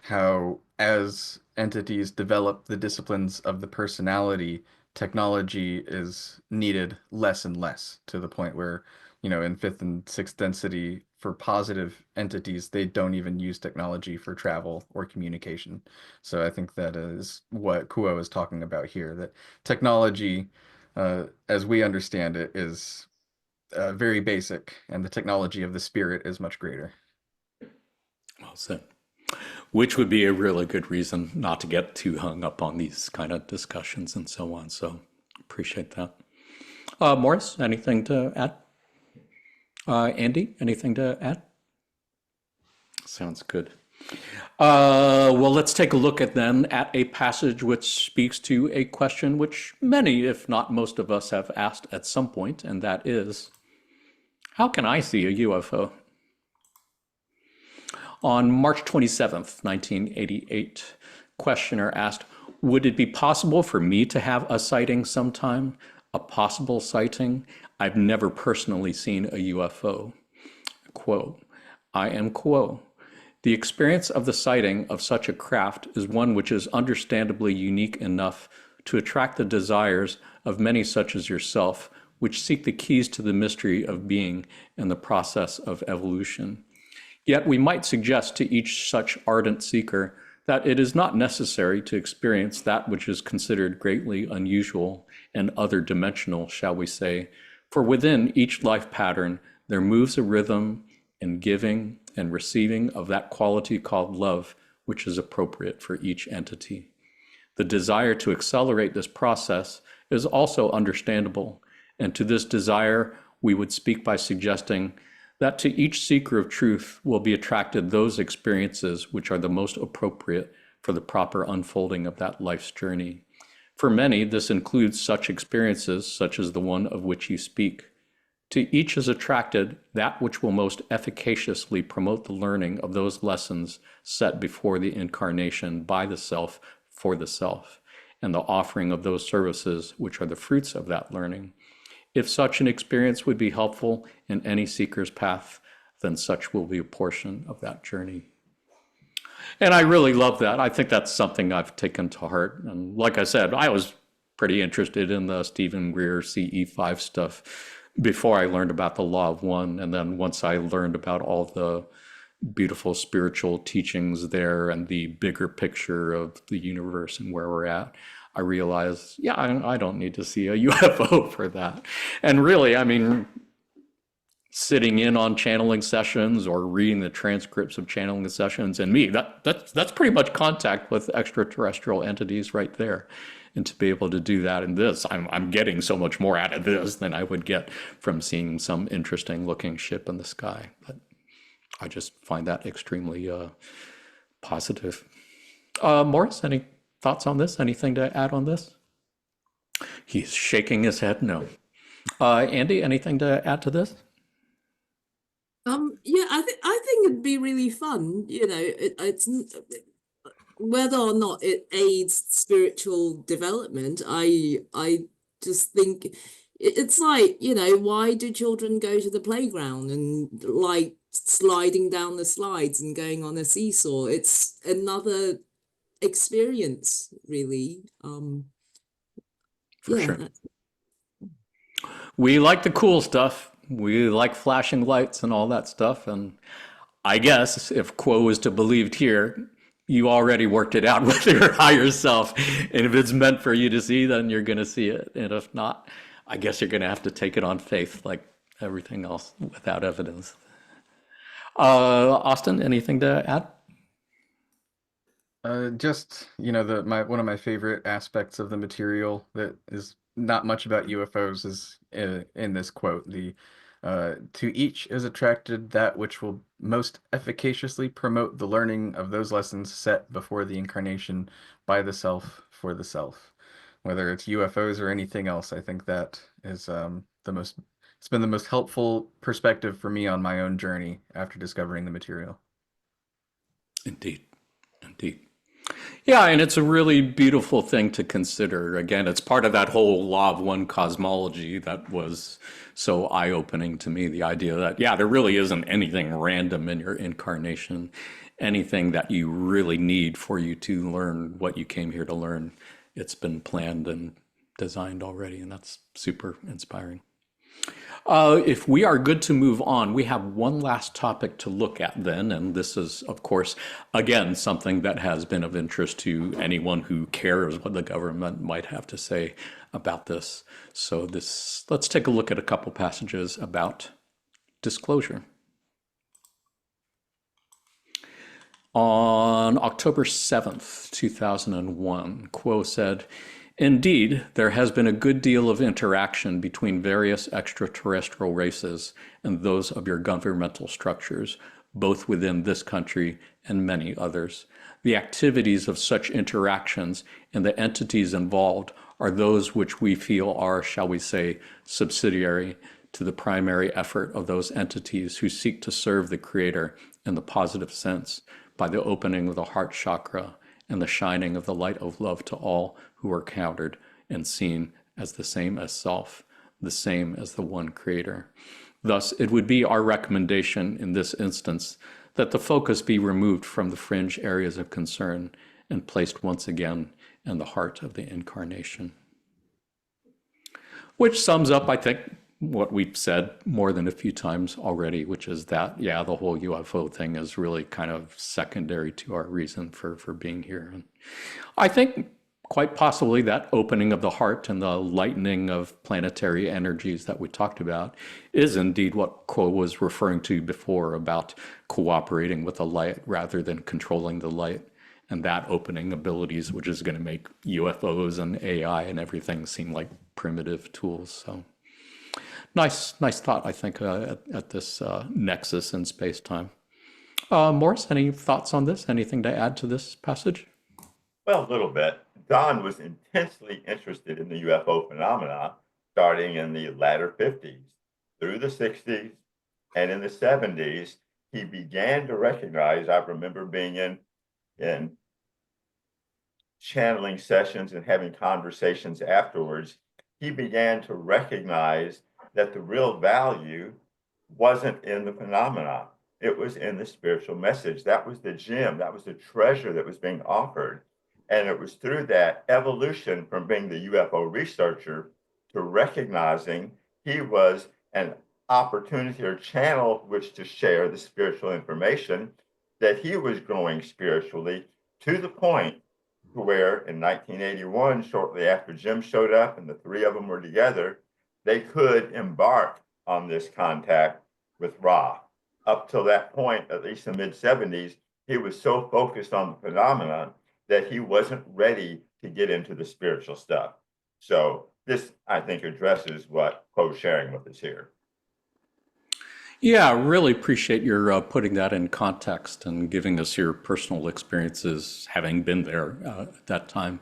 how as entities develop the disciplines of the personality, technology is needed less and less, to the point where, in fifth and sixth density, for positive entities, they don't even use technology for travel or communication. So I think that is what Quo is talking about here, that technology, as we understand it, is very basic, and the technology of the spirit is much greater. Well said. Which would be a really good reason not to get too hung up on these kind of discussions and so on. So appreciate that. Morris, anything to add? Andy, anything to add? Sounds good. Well, let's take a look at a passage which speaks to a question which many, if not most of us, have asked at some point, and that is, how can I see a UFO? On March 27th, 1988, questioner asked, would it be possible for me to have a sighting sometime? A possible sighting? I've never personally seen a UFO. Quote, I am Quo. The experience of the sighting of such a craft is one which is understandably unique enough to attract the desires of many such as yourself, which seek the keys to the mystery of being and the process of evolution. Yet we might suggest to each such ardent seeker that it is not necessary to experience that which is considered greatly unusual and other dimensional, shall we say, for within each life pattern there moves a rhythm in giving and receiving of that quality called love, which is appropriate for each entity. The desire to accelerate this process is also understandable, and to this desire we would speak by suggesting that to each seeker of truth will be attracted those experiences which are the most appropriate for the proper unfolding of that life's journey. For many, this includes such experiences, such as the one of which you speak. To each is attracted that which will most efficaciously promote the learning of those lessons set before the incarnation by the self for the self, and the offering of those services which are the fruits of that learning. If such an experience would be helpful in any seeker's path, then such will be a portion of that journey. And I really love that. I think that's something I've taken to heart. And like I said, I was pretty interested in the Stephen Greer CE5 stuff before I learned about the Law of One. And then once I learned about all the beautiful spiritual teachings there and the bigger picture of the universe and where we're at, I realized, yeah, I don't need to see a UFO for that. And really, I mean, sitting in on channeling sessions or reading the transcripts of channeling sessions, and me, that's pretty much contact with extraterrestrial entities right there. And to be able to do that in this, I'm getting so much more out of this than I would get from seeing some interesting looking ship in the sky. But I just find that extremely positive. Morris, any thoughts on this? Anything to add on this? He's shaking his head no. Andy, anything to add to this? Yeah, I think it'd be really fun. It's whether or not it aids spiritual development. I just think it's like, why do children go to the playground and like sliding down the slides and going on a seesaw? It's another experience, really. yeah, sure. We like the cool stuff. We like flashing lights and all that stuff. And I guess if Quo is to believed here, you already worked it out with your higher self. And if it's meant for you to see, then you're going to see it. And if not, I guess you're going to have to take it on faith like everything else without evidence. Austin, anything to add? Just, one of my favorite aspects of the material that is not much about UFOs is in this quote, to each is attracted that which will most efficaciously promote the learning of those lessons set before the incarnation by the self for the self. Whether it's UFOs or anything else, I think that is it's been the most helpful perspective for me on my own journey after discovering the material. Indeed. Indeed. Yeah, and it's a really beautiful thing to consider. Again, it's part of that whole law of one cosmology that was so eye-opening to me. The idea that, yeah, there really isn't anything random in your incarnation, anything that you really need for you to learn what you came here to learn. It's been planned and designed already, and that's super inspiring. If we are good to move on, we have one last topic to look at then, and this is, of course, again, something that has been of interest to anyone who cares what the government might have to say about this. So let's take a look at a couple passages about disclosure. On October 7th, 2001, Quo said, "Indeed, there has been a good deal of interaction between various extraterrestrial races and those of your governmental structures, both within this country and many others. The activities of such interactions and the entities involved are those which we feel are, shall we say, subsidiary to the primary effort of those entities who seek to serve the Creator in the positive sense by the opening of the heart chakra and the shining of the light of love to all who are counted and seen as the same as self, the same as the one Creator. Thus, it would be our recommendation in this instance that the focus be removed from the fringe areas of concern and placed once again in the heart of the incarnation." Which sums up, I think, what we've said more than a few times already, which is that, yeah, the whole UFO thing is really kind of secondary to our reason for being here. And I think quite possibly that opening of the heart and the lightening of planetary energies that we talked about is indeed what Quo was referring to before about cooperating with the light rather than controlling the light, and that opening abilities, which is going to make UFOs and AI and everything seem like primitive tools. So nice thought, I think, at this nexus in space-time. Morris, any thoughts on this? Anything to add to this passage? Well, a little bit. Don was intensely interested in the UFO phenomena starting in the latter 50s. Through the 60s and in the 70s, he began to recognize, I remember being in channeling sessions and having conversations afterwards, he began to recognize that the real value wasn't in the phenomena. It was in the spiritual message. That was the gem. That was the treasure that was being offered. And it was through that evolution from being the UFO researcher to recognizing he was an opportunity or channel which to share the spiritual information that he was growing spiritually to the point where in 1981, shortly after Jim showed up and the three of them were together, they could embark on this contact with Ra. Up till that point, at least in the mid-70s, he was so focused on the phenomena that he wasn't ready to get into the spiritual stuff. So this, I think, addresses what Quo's sharing with us here. Yeah, really appreciate your putting that in context and giving us your personal experiences having been there at that time.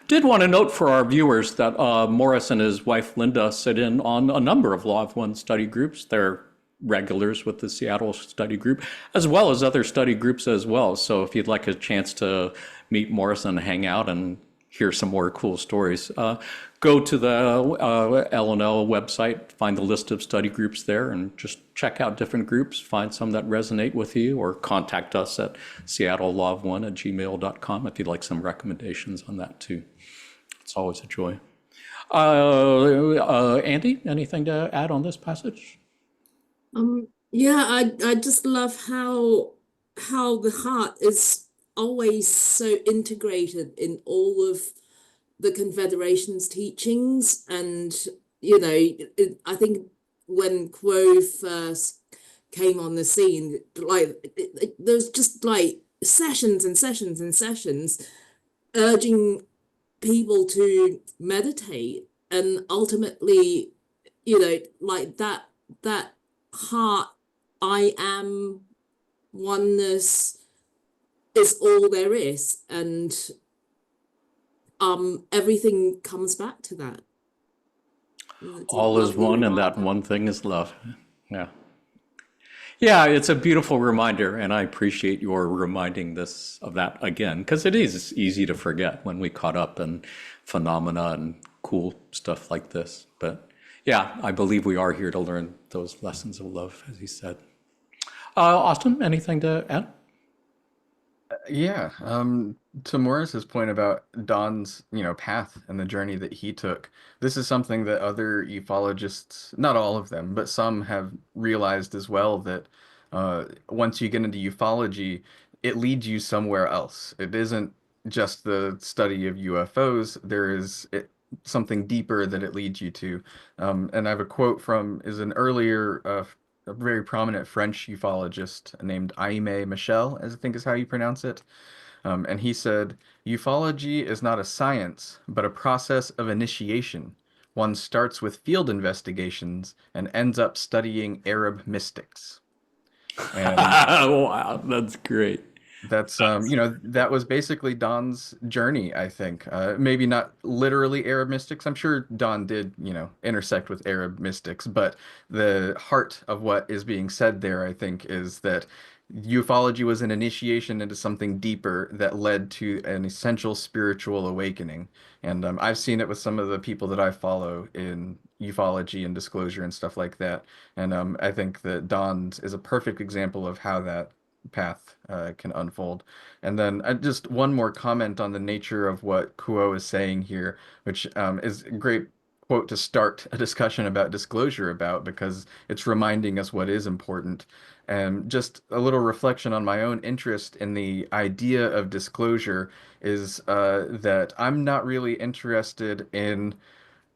Did want to note for our viewers that Morris and his wife Linda sit in on a number of Law of One study groups. They're regulars with the Seattle study group, as well as other study groups as well. So if you'd like a chance to meet Morris and hang out and hear some more cool stories, go to the L&L website, find the list of study groups there, and just check out different groups, find some that resonate with you, or contact us at seattlelaw1@gmail.com if you'd like some recommendations on that too. It's always a joy. Andy, anything to add on this passage? Yeah, I just love how the heart is always so integrated in all of the Confederation's teachings. And I think when Quo first came on the scene, like there's just like sessions and sessions and sessions urging people to meditate, and ultimately, like that heart, I am oneness is all there is, and everything comes back to that. All is one, and that one thing is love. Yeah. Yeah, it's a beautiful reminder, and I appreciate your reminding this of that again, because it is easy to forget when we caught up in phenomena and cool stuff like this. But yeah, I believe we are here to learn those lessons of love, as he said. Austin, anything to add? Yeah, to Morris's point about Don's, path and the journey that he took, this is something that other ufologists, not all of them, but some have realized as well, that once you get into ufology, it leads you somewhere else. It isn't just the study of UFOs. There is something deeper that it leads you to. And I have a quote from is an earlier a very prominent French ufologist named Aimé Michel, as I think is how you pronounce it. And he said, ufology is not a science, but a process of initiation. One starts with field investigations and ends up studying Arab mystics. And Wow, that's great. that's that was basically Don's journey, I think. Maybe not literally Arab mystics. I'm sure Don did, intersect with Arab mystics, but the heart of what is being said there, I think, is that ufology was an initiation into something deeper that led to an essential spiritual awakening. And I've seen it with some of the people that I follow in ufology and disclosure and stuff like that. And I think that Don's is a perfect example of how that path can unfold. And then just one more comment on the nature of what Kuo is saying here, which is a great quote to start a discussion about disclosure about, because it's reminding us what is important. And just a little reflection on my own interest in the idea of disclosure is that I'm not really interested in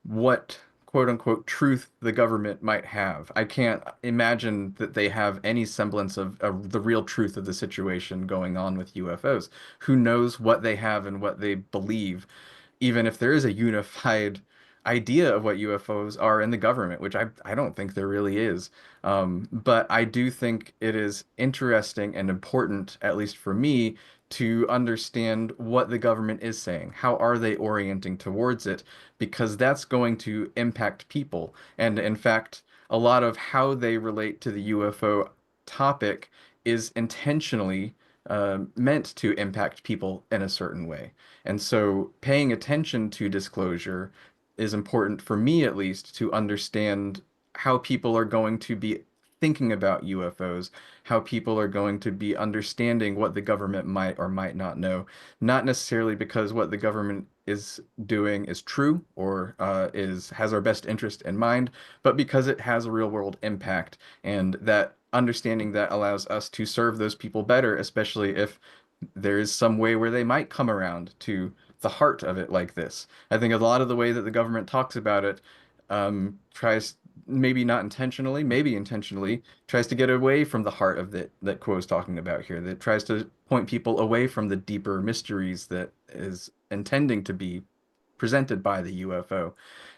what quote unquote truth the government might have. I can't imagine that they have any semblance of the real truth of the situation going on with UFOs. Who knows what they have and what they believe, even if there is a unified idea of what UFOs are in the government, which I don't think there really is. But I do think it is interesting and important, at least for me, to understand what the government is saying. How are they orienting towards it? Because that's going to impact people. And in fact, a lot of how they relate to the UFO topic is intentionally meant to impact people in a certain way. And so paying attention to disclosure is important for me, at least, to understand how people are going to be thinking about UFOs, how people are going to be understanding what the government might or might not know, not necessarily because what the government is doing is true or has our best interest in mind, but because it has a real world impact, and that understanding that allows us to serve those people better, especially if there is some way where they might come around to the heart of it like this. I think a lot of the way that the government talks about it tries, maybe not intentionally, maybe intentionally, tries to get away from the heart of it that Quo is talking about here, that tries to point people away from the deeper mysteries that is intending to be presented by the UFO.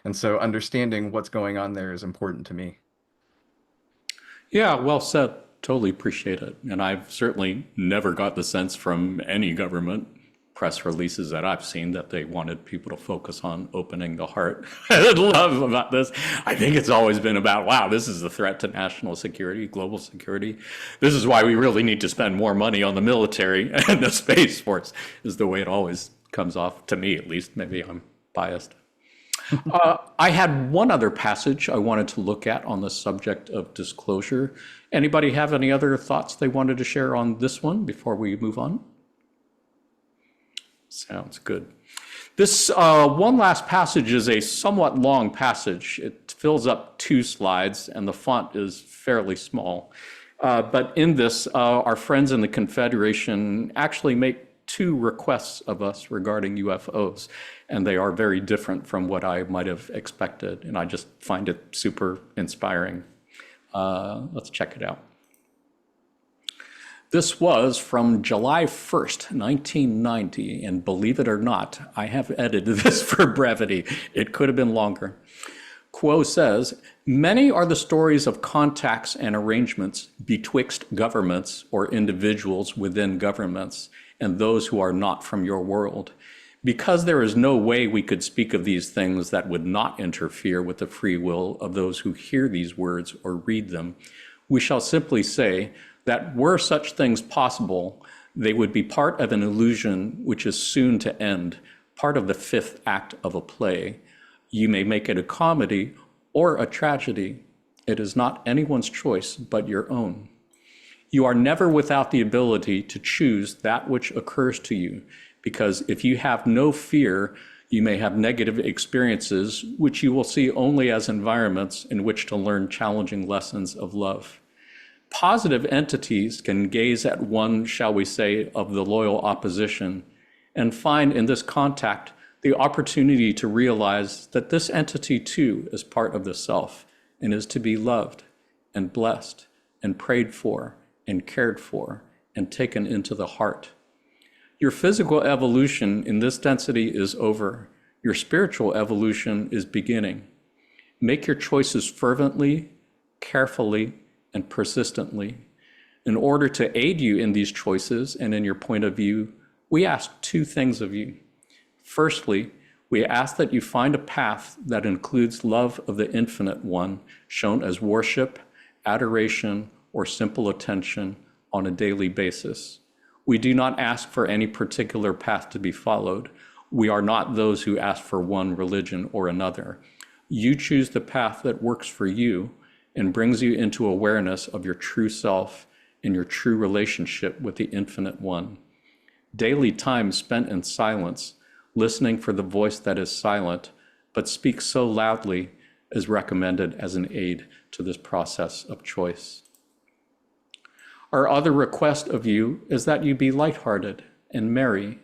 And so understanding what's going on there is important to me. Yeah, well said. Totally appreciate it. And I've certainly never got the sense from any government press releases that I've seen that they wanted people to focus on opening the heart and love about this. I think it's always been about, wow, this is a threat to national security, global security. This is why we really need to spend more money on the military and the Space Force, is the way it always comes off, to me at least. Maybe I'm biased. I had one other passage I wanted to look at on the subject of disclosure. Anybody have any other thoughts they wanted to share on this one before we move on? Sounds good. This one last passage is a somewhat long passage. It fills up 2 slides, and the font is fairly small. But in this, our friends in the Confederation actually make 2 requests of us regarding UFOs, and they are very different from what I might have expected, and I just find it super inspiring. Let's check it out. This was from July 1st, 1990, and believe it or not, I have edited this for brevity. It could have been longer. Quo says, many are the stories of contacts and arrangements betwixt governments or individuals within governments and those who are not from your world. Because there is no way we could speak of these things that would not interfere with the free will of those who hear these words or read them, we shall simply say that were such things possible, they would be part of an illusion which is soon to end, part of the 5th act of a play. You may make it a comedy or a tragedy. It is not anyone's choice but your own. You are never without the ability to choose that which occurs to you, because if you have no fear, you may have negative experiences, which you will see only as environments in which to learn challenging lessons of love. Positive entities can gaze at one, shall we say, of the loyal opposition, and find in this contact the opportunity to realize that this entity too is part of the self and is to be loved and blessed and prayed for and cared for and taken into the heart. Your physical evolution in this density is over. Your spiritual evolution is beginning. Make your choices fervently, carefully, and persistently. In order to aid you in these choices and in your point of view, we ask 2 things of you. Firstly, we ask that you find a path that includes love of the Infinite One, shown as worship, adoration, or simple attention on a daily basis. We do not ask for any particular path to be followed. We are not those who ask for one religion or another. You choose the path that works for you and brings you into awareness of your true self and your true relationship with the Infinite One. Daily time spent in silence, listening for the voice that is silent, but speaks so loudly, is recommended as an aid to this process of choice. Our other request of you is that you be lighthearted and merry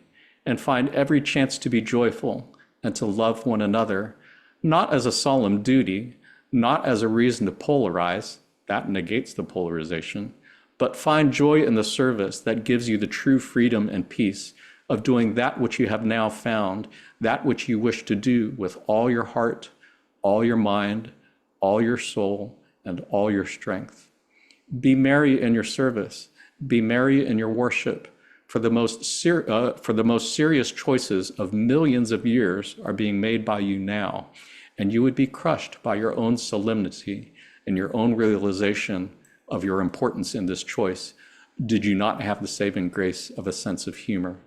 and find every chance to be joyful and to love one another, not as a solemn duty, not as a reason to polarize, that negates the polarization, but find joy in the service that gives you the true freedom and peace of doing that which you have now found, that which you wish to do with all your heart, all your mind, all your soul, and all your strength. Be merry in your service, be merry in your worship, for the most serious choices of millions of years are being made by you now, and you would be crushed by your own solemnity and your own realization of your importance in this choice, did you not have the saving grace of a sense of humor.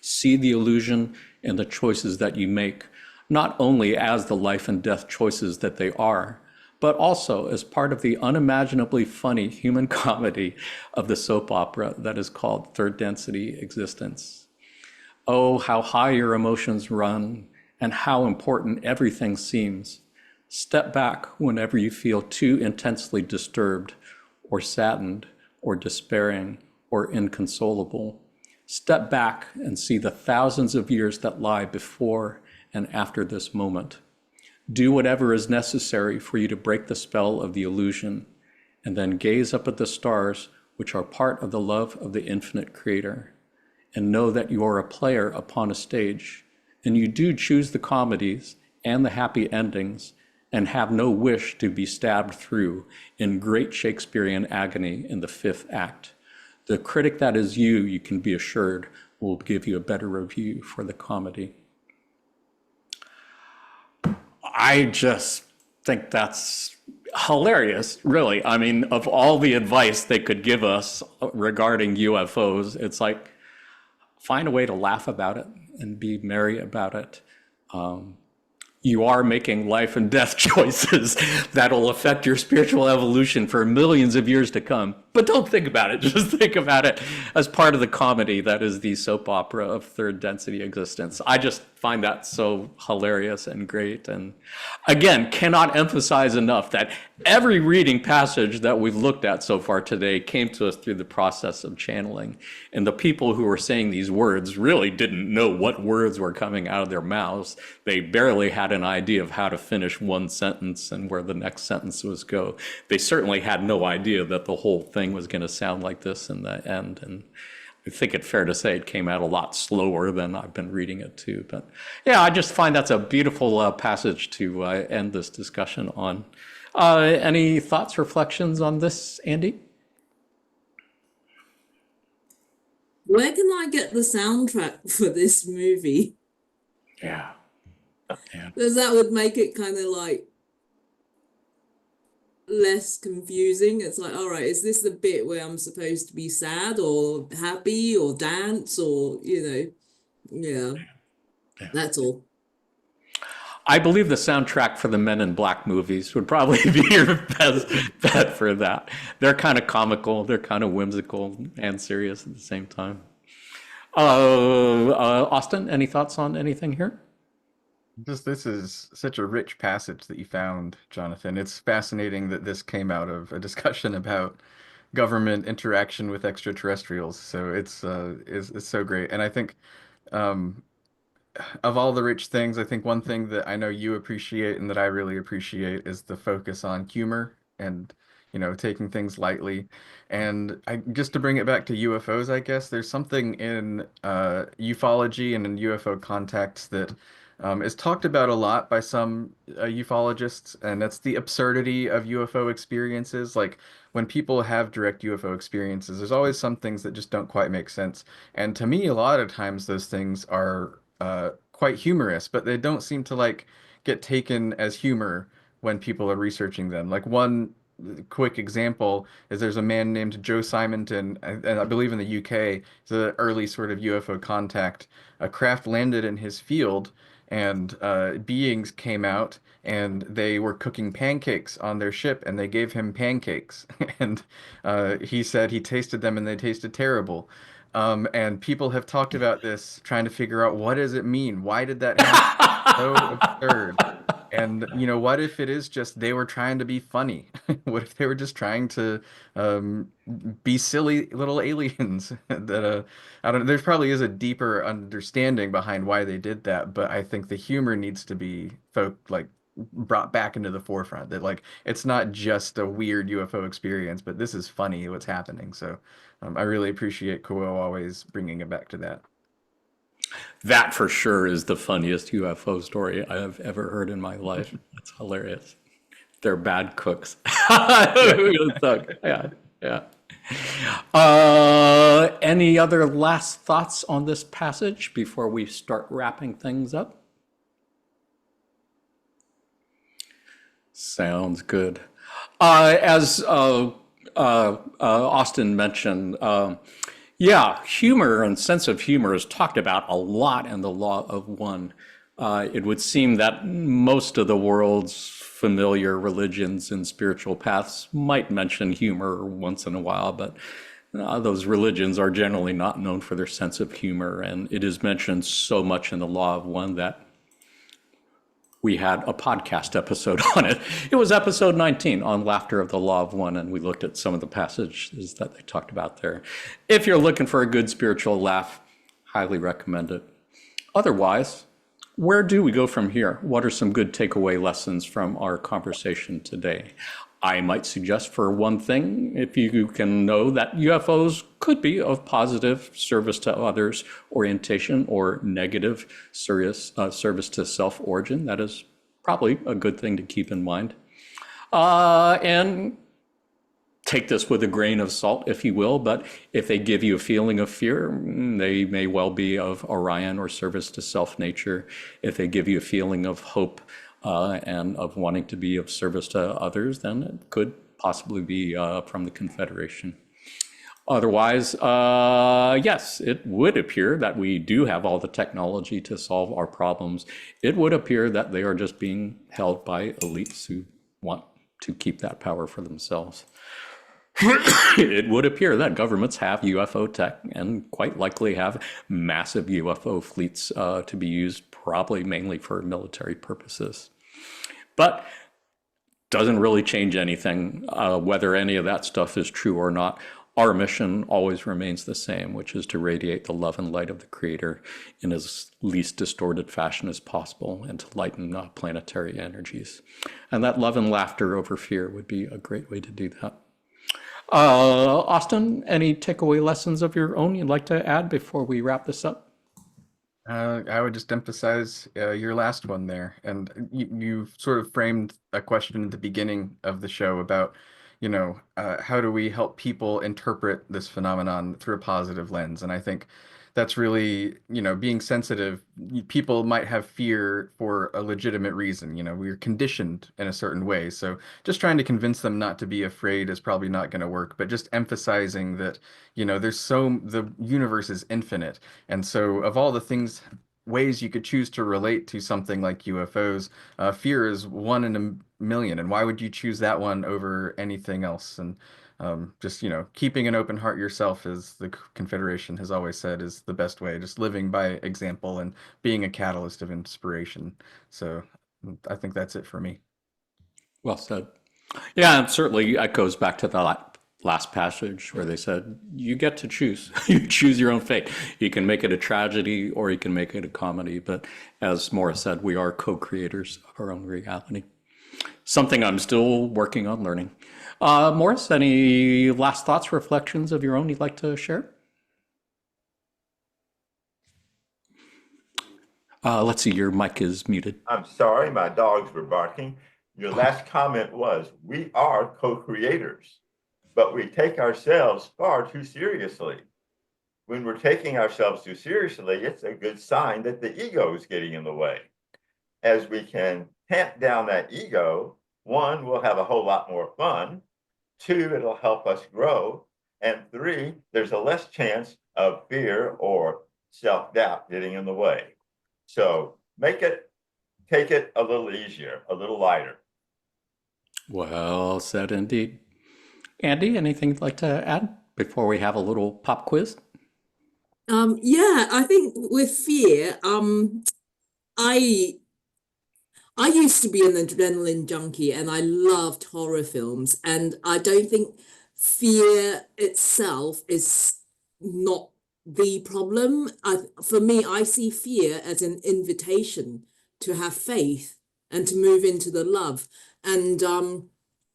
See the illusion in the choices that you make, not only as the life and death choices that they are, but also as part of the unimaginably funny human comedy of the soap opera that is called Third Density Existence. Oh, how high your emotions run, and how important everything seems. Step back whenever you feel too intensely disturbed, or saddened, or despairing, or inconsolable. Step back and see the thousands of years that lie before and after this moment. Do whatever is necessary for you to break the spell of the illusion, and then gaze up at the stars, which are part of the love of the infinite Creator, and know that you are a player upon a stage, and you do choose the comedies and the happy endings, and have no wish to be stabbed through in great Shakespearean agony in the 5th act. The critic that is you, you can be assured, will give you a better review for the comedy. I just think that's hilarious, really. I mean, of all the advice they could give us regarding UFOs, it's like, find a way to laugh about it and be merry about it. you are making life and death choices that'll affect your spiritual evolution for millions of years to come. But don't think about it. Just think about it as part of the comedy that is the soap opera of third density existence. I just find that so hilarious and great. And again, cannot emphasize enough that every reading passage that we've looked at so far today came to us through the process of channeling. And the people who were saying these words really didn't know what words were coming out of their mouths. They barely had an idea of how to finish one sentence and where the next sentence was go. They certainly had no idea that the whole thing was going to sound like this in the end. And I think it's fair to say it came out a lot slower than I've been reading it too. But yeah, I just find that's a beautiful passage to end this discussion on. Any thoughts, reflections on this, Andy? Where can I get the soundtrack for this movie? Yeah. Because that would make it kind of like less confusing. It's like, all right, is this the bit where I'm supposed to be sad or happy or dance or, yeah. That's all. I believe the soundtrack for the Men in Black movies would probably be your best bet for that. They're kind of comical, they're kind of whimsical and serious at the same time. Austin, any thoughts on anything here? This is such a rich passage that you found, Jonathan. It's fascinating that this came out of a discussion about government interaction with extraterrestrials. So it's so great. And I think of all the rich things, I think one thing that I know you appreciate and that I really appreciate is the focus on humor and, taking things lightly. And just to bring it back to UFOs, I guess there's something in ufology and in UFO contacts that is talked about a lot by some ufologists, and that's the absurdity of UFO experiences. Like when people have direct UFO experiences, there's always some things that just don't quite make sense. And to me, a lot of times those things are quite humorous, but they don't seem to like get taken as humor when people are researching them. Like one quick example is there's a man named Joe Simonton, and I believe in the UK, he's an early sort of UFO contact. A craft landed in his field, and beings came out, and they were cooking pancakes on their ship, and they gave him pancakes. And he said he tasted them, and they tasted terrible. And people have talked about this, trying to figure out what does it mean? Why did that happen? So absurd. And what if it is just they were trying to be funny? What if they were just trying to be silly little aliens? That I don't know. There probably is a deeper understanding behind why they did that, but I think the humor needs to be brought back into the forefront. That like it's not just a weird UFO experience, but this is funny what's happening. So I really appreciate Kuo always bringing it back to that. That for sure is the funniest UFO story I have ever heard in my life. It's hilarious. They're bad cooks. Yeah. Any other last thoughts on this passage before we start wrapping things up? Sounds good. As Austin mentioned, yeah, humor and sense of humor is talked about a lot in the Law of One. It would seem that most of the world's familiar religions and spiritual paths might mention humor once in a while, but those religions are generally not known for their sense of humor, and it is mentioned so much in the Law of One that we had a podcast episode on it. It was episode 19 on Laughter of the Law of One, and we looked at some of the passages that they talked about there. If you're looking for a good spiritual laugh, highly recommend it. Otherwise, where do we go from here? What are some good takeaway lessons from our conversation today? I might suggest for one thing, if you can know that UFOs could be of positive service to others orientation or negative service to self origin, that is probably a good thing to keep in mind. And take this with a grain of salt, if you will, but if they give you a feeling of fear, they may well be of Orion or service to self nature. If they give you a feeling of hope, and of wanting to be of service to others, then it could possibly be from the Confederation. Otherwise, yes, it would appear that we do have all the technology to solve our problems. It would appear that they are just being held by elites who want to keep that power for themselves. It would appear that governments have UFO tech and quite likely have massive UFO fleets to be used probably mainly for military purposes. But doesn't really change anything whether any of that stuff is true or not. Our mission always remains the same, which is to radiate the love and light of the Creator in as least distorted fashion as possible and to lighten planetary energies. And that love and laughter over fear would be a great way to do that. Austin, any takeaway lessons of your own you'd like to add before we wrap this up? I would just emphasize your last one there. And you sort of framed a question at the beginning of the show about, how do we help people interpret this phenomenon through a positive lens? And I think that's really, being sensitive. People might have fear for a legitimate reason. We're conditioned in a certain way. So just trying to convince them not to be afraid is probably not going to work. But just emphasizing that, the universe is infinite. And so of all the ways you could choose to relate to something like UFOs, fear is one in a million. And why would you choose that one over anything else? And just, keeping an open heart yourself, as the Confederation has always said, is the best way. Just living by example and being a catalyst of inspiration. So I think that's it for me. Well said. Yeah, and certainly it goes back to the last passage where they said, you get to choose. You choose your own fate. You can make it a tragedy or you can make it a comedy. But as Morris said, we are co-creators of our own reality. Something I'm still working on learning. Morris, any last thoughts, reflections of your own you'd like to share? Let's see, your mic is muted. I'm sorry, my dogs were barking. Your last comment was, we are co-creators, but we take ourselves far too seriously. When we're taking ourselves too seriously, it's a good sign that the ego is getting in the way. As we can tamp down that ego, one, we'll have a whole lot more fun. Two, it'll help us grow. And three, there's a less chance of fear or self-doubt getting in the way. So take it a little easier, a little lighter. Well said indeed. Andy, anything you'd like to add before we have a little pop quiz? Yeah, I think with fear, I used to be an adrenaline junkie and I loved horror films, and I don't think fear itself is not the problem. For me, I see fear as an invitation to have faith and to move into the love. And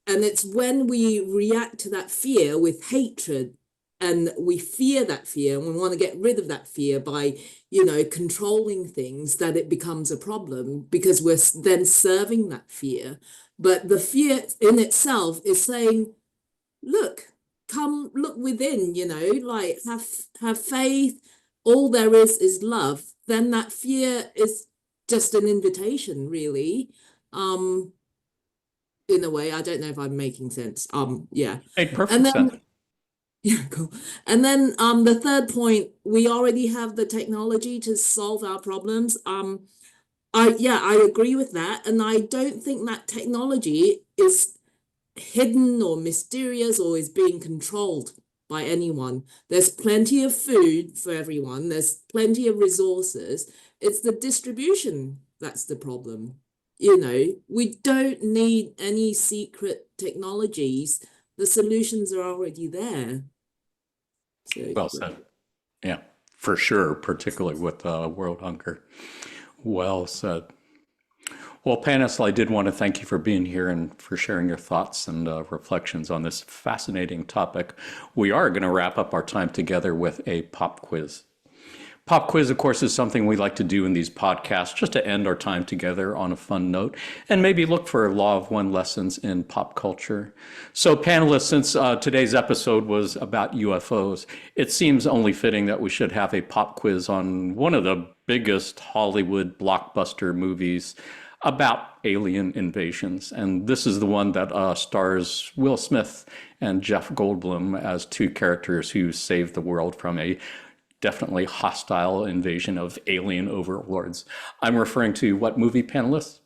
it's when we react to that fear with hatred and we fear that fear and we want to get rid of that fear by, controlling things, that it becomes a problem because we're then serving that fear. But the fear in itself is saying, look, come look within, like have faith. All there is love. Then that fear is just an invitation, really. In a way, I don't know if I'm making sense. Yeah. Made perfect sense. Yeah, cool. And then the third point, we already have the technology to solve our problems. I agree with that. And I don't think that technology is hidden or mysterious or is being controlled by anyone. There's plenty of food for everyone. There's plenty of resources. It's the distribution that's the problem. We don't need any secret technologies. The solutions are already there. So, Well said. Yeah, for sure, particularly with world hunger. Well said. Well, Panelists, I did want to thank you for being here and for sharing your thoughts and reflections on this fascinating topic. We are going to wrap up our time together with a pop quiz. Pop quiz, of course, is something we like to do in these podcasts just to end our time together on a fun note and maybe look for law of one lessons in pop culture. So panelists, since today's episode was about UFOs, it seems only fitting that we should have a pop quiz on one of the biggest Hollywood blockbuster movies about alien invasions. And this is the one that stars Will Smith and Jeff Goldblum as two characters who save the world from a definitely hostile invasion of alien overlords. I'm referring to what movie, panelists?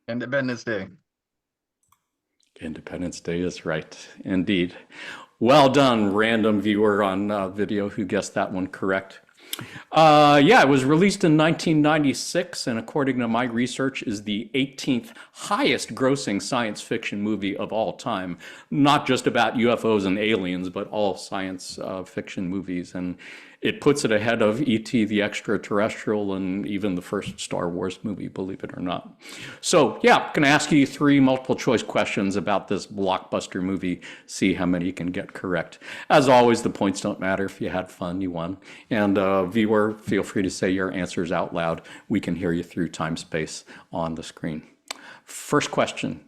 Independence Day. Independence Day is right, indeed. Well done, random viewer on video who guessed that one correct. Yeah, it was released in 1996, and according to my research, is the 18th highest grossing science fiction movie of all time. Not just about UFOs and aliens, but all science fiction movies. And it puts it ahead of E.T. the Extraterrestrial and even the first Star Wars movie, believe it or not. So yeah, going to ask you 3 multiple choice questions about this blockbuster movie, see how many you can get correct. As always, the points don't matter. If you had fun, you won. And viewer, feel free to say your answers out loud. We can hear you through time-space on the screen. First question.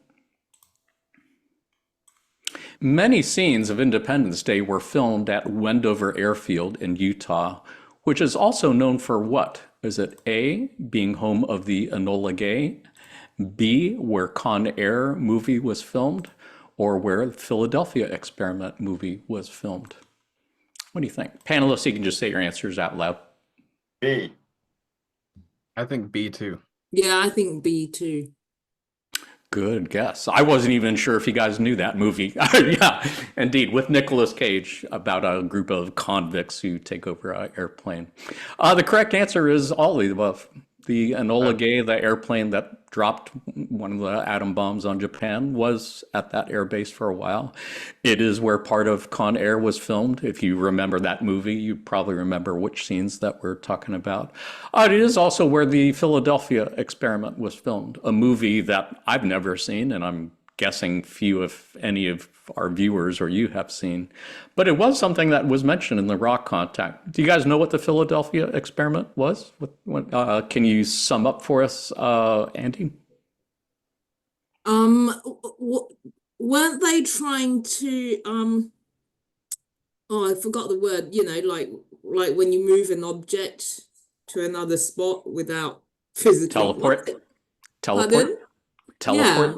Many scenes of Independence Day were filmed at Wendover Airfield in Utah, which is also known for what? Is it A, being home of the Enola Gay, B, where Con Air movie was filmed, or where the Philadelphia Experiment movie was filmed? What do you think? Panelists, you can just say your answers out loud. B. I think B too. Yeah, I think B too. Good guess. I wasn't even sure if you guys knew that movie. Yeah, indeed, with Nicolas Cage, about a group of convicts who take over an airplane. The correct answer is all of the above. The Enola Gay, the airplane that dropped one of the atom bombs on Japan, was at that air base for a while. It is where part of Con Air was filmed. If you remember that movie, you probably remember which scenes that we're talking about. It is also where the Philadelphia Experiment was filmed, a movie that I've never seen, and I'm guessing few, if any, of our viewers or you have seen. But it was something that was mentioned in the Raw Contact. Do you guys know what the Philadelphia Experiment was? Can you sum up for us, Andy? Weren't they trying to I forgot the word, like when you move an object to another spot without physically Teleport. Pardon? Teleport.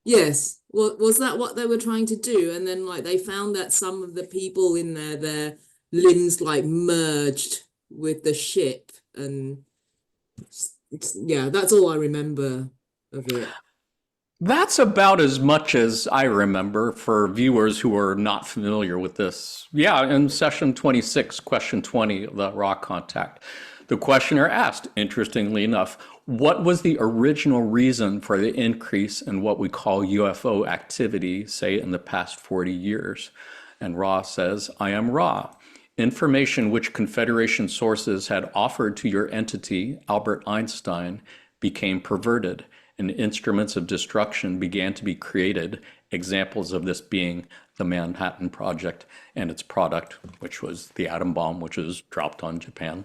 Yeah. Yes. Was that what they were trying to do? And then they found that some of the people in there, their limbs merged with the ship, and yeah, that's all I remember of it. That's about as much as I remember for viewers who are not familiar with this. Yeah, in session 26, question 20 of the Raw Contact, the questioner asked, interestingly enough, what was the original reason for the increase in what we call UFO activity, say, in the past 40 years? And Raw says, I am Raw. Information which Confederation sources had offered to your entity, Albert Einstein, became perverted, and instruments of destruction began to be created, examples of this being the Manhattan Project and its product, which was the atom bomb, which was dropped on Japan.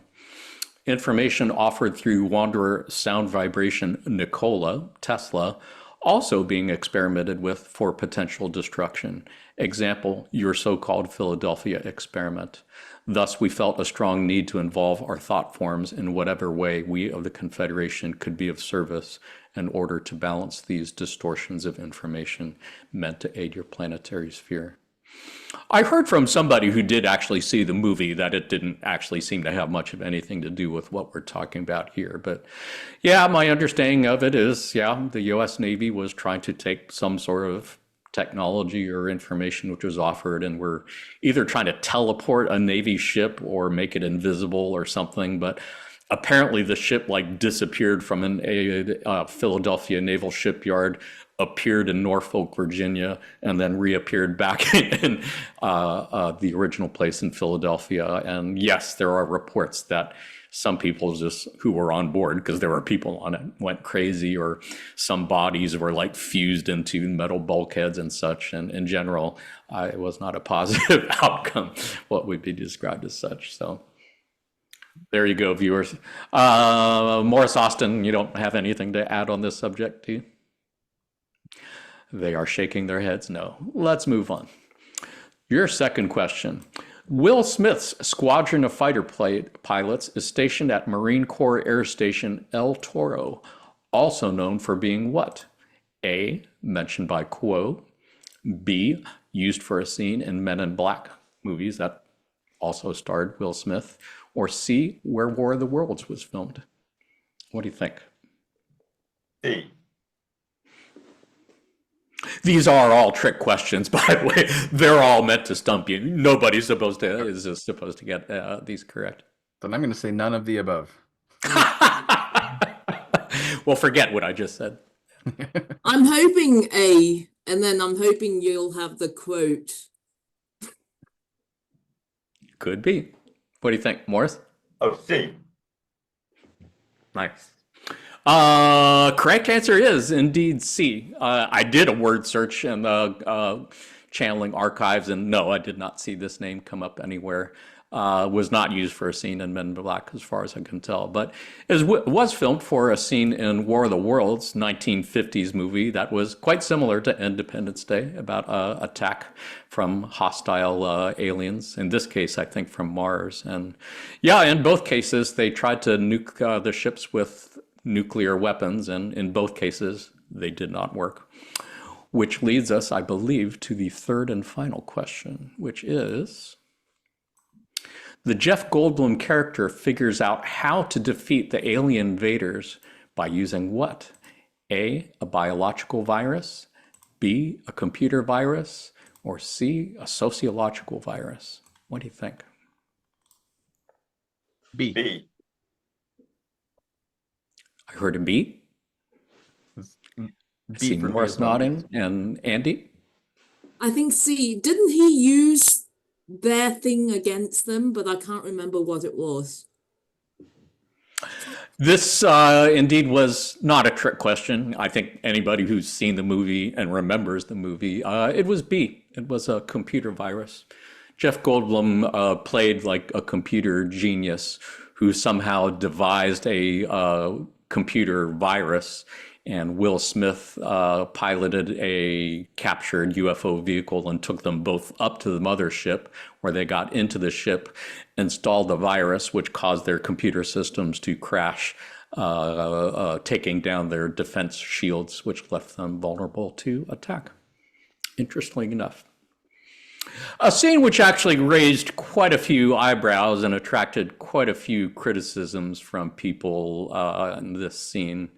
Information offered through Wanderer sound vibration Nikola, Tesla, also being experimented with for potential destruction. Example, your so-called Philadelphia experiment. Thus, we felt a strong need to involve our thought forms in whatever way we of the Confederation could be of service in order to balance these distortions of information meant to aid your planetary sphere. I heard from somebody who did actually see the movie that it didn't actually seem to have much of anything to do with what we're talking about here. But yeah, my understanding of it is, yeah, the US Navy was trying to take some sort of technology or information which was offered, and we're either trying to teleport a Navy ship or make it invisible or something. But apparently the ship disappeared from a Philadelphia naval shipyard, appeared in Norfolk, Virginia, and then reappeared back in the original place in Philadelphia. And yes, there are reports that some people just who were on board, because there were people on it, went crazy, or some bodies were fused into metal bulkheads and such. And in general, it was not a positive outcome, what would be described as such. So there you go, viewers. Morris Austin, you don't have anything to add on this subject, do you? They are shaking their heads no. Let's move on. Your second question. Will Smith's squadron of fighter pilots is stationed at Marine Corps Air Station El Toro also known for being what? A, mentioned by Quo, B, used for a scene in Men in Black movies that also starred Will Smith, or C, where War of the Worlds was filmed. What do you think? C. These are all trick questions, by the way. They're all meant to stump you. Nobody's supposed to get these correct. Then I'm going to say none of the above. Well, forget what I just said. I'm hoping A, and then I'm hoping you'll have the quote. Could be. What do you think, Morris? Oh, C. Nice. Correct answer is indeed C. I did a word search in the channeling archives, and no, I did not see this name come up anywhere. Was not used for a scene in Men in Black, as far as I can tell, but it was filmed for a scene in War of the Worlds, 1950s movie that was quite similar to Independence Day, about attack from hostile aliens. In this case, I think from Mars. And yeah, in both cases, they tried to nuke the ships with nuclear weapons, and in both cases, they did not work. Which leads us, I believe, to the third and final question, which is: the Jeff Goldblum character figures out how to defeat the alien invaders by using what? A, a biological virus, B, a computer virus, or C, a sociological virus? What do you think? B. B. I heard a B. I see for me Morris as well. nodding. And Andy? I think C. Didn't he use their thing against them? But I can't remember what it was. This indeed was not a trick question. I think anybody who's seen the movie and remembers the movie, it was B. It was a computer virus. Jeff Goldblum played like a computer genius who somehow devised a computer virus, and Will Smith piloted a captured UFO vehicle and took them both up to the mothership, where they got into the ship, installed the virus, which caused their computer systems to crash, taking down their defense shields, which left them vulnerable to attack. Interestingly enough. A scene which actually raised quite a few eyebrows and attracted quite a few criticisms from people in this scene,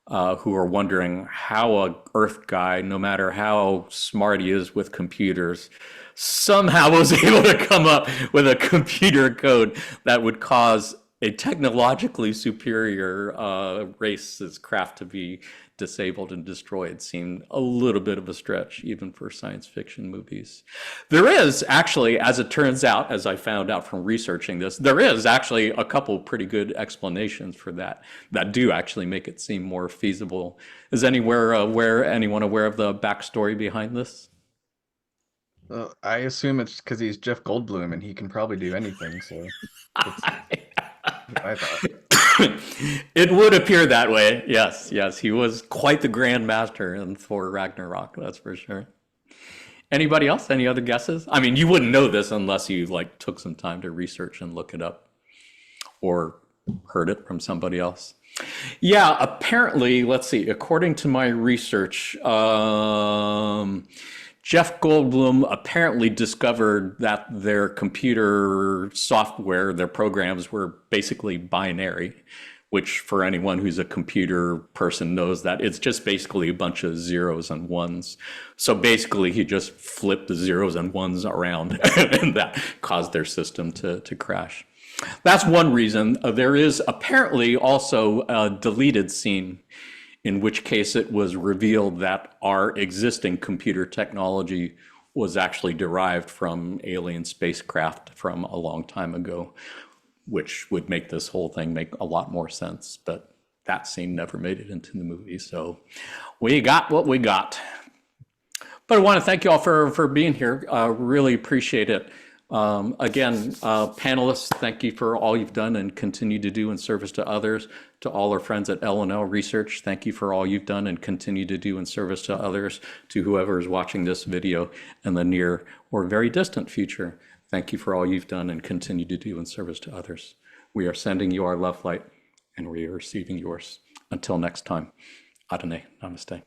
who are wondering how a Earth guy, no matter how smart he is with computers, somehow was able to come up with a computer code that would cause a technologically superior race's craft to be disabled and destroyed. Seemed a little bit of a stretch, even for science fiction movies. There is actually, as it turns out, as I found out from researching this, there is actually a couple pretty good explanations for that do actually make it seem more feasible. Is anyone aware of the backstory behind this? Well, I assume it's because he's Jeff Goldblum and he can probably do anything. So I thought. It would appear that way. Yes, he was quite the Grand Master in Thor Ragnarok, that's for sure. Anybody else? Any other guesses? I mean, you wouldn't know this unless you took some time to research and look it up, or heard it from somebody else. Yeah, apparently, let's see, according to my research, Jeff Goldblum apparently discovered that their computer software, their programs, were basically binary, which for anyone who's a computer person knows that it's just basically a bunch of zeros and ones. So basically he just flipped the zeros and ones around and that caused their system to crash. That's one reason. There is apparently also a deleted scene, in which case it was revealed that our existing computer technology was actually derived from alien spacecraft from a long time ago, which would make this whole thing make a lot more sense. But that scene never made it into the movie. So we got what we got. But I want to thank you all for being here. Really appreciate it. Again, panelists, thank you for all you've done and continue to do in service to others. To all our friends at L&L Research, thank you for all you've done and continue to do in service to others. To whoever is watching this video in the near or very distant future, thank you for all you've done and continue to do in service to others. We are sending you our love light and we are receiving yours. Until next time, Adonai, namaste.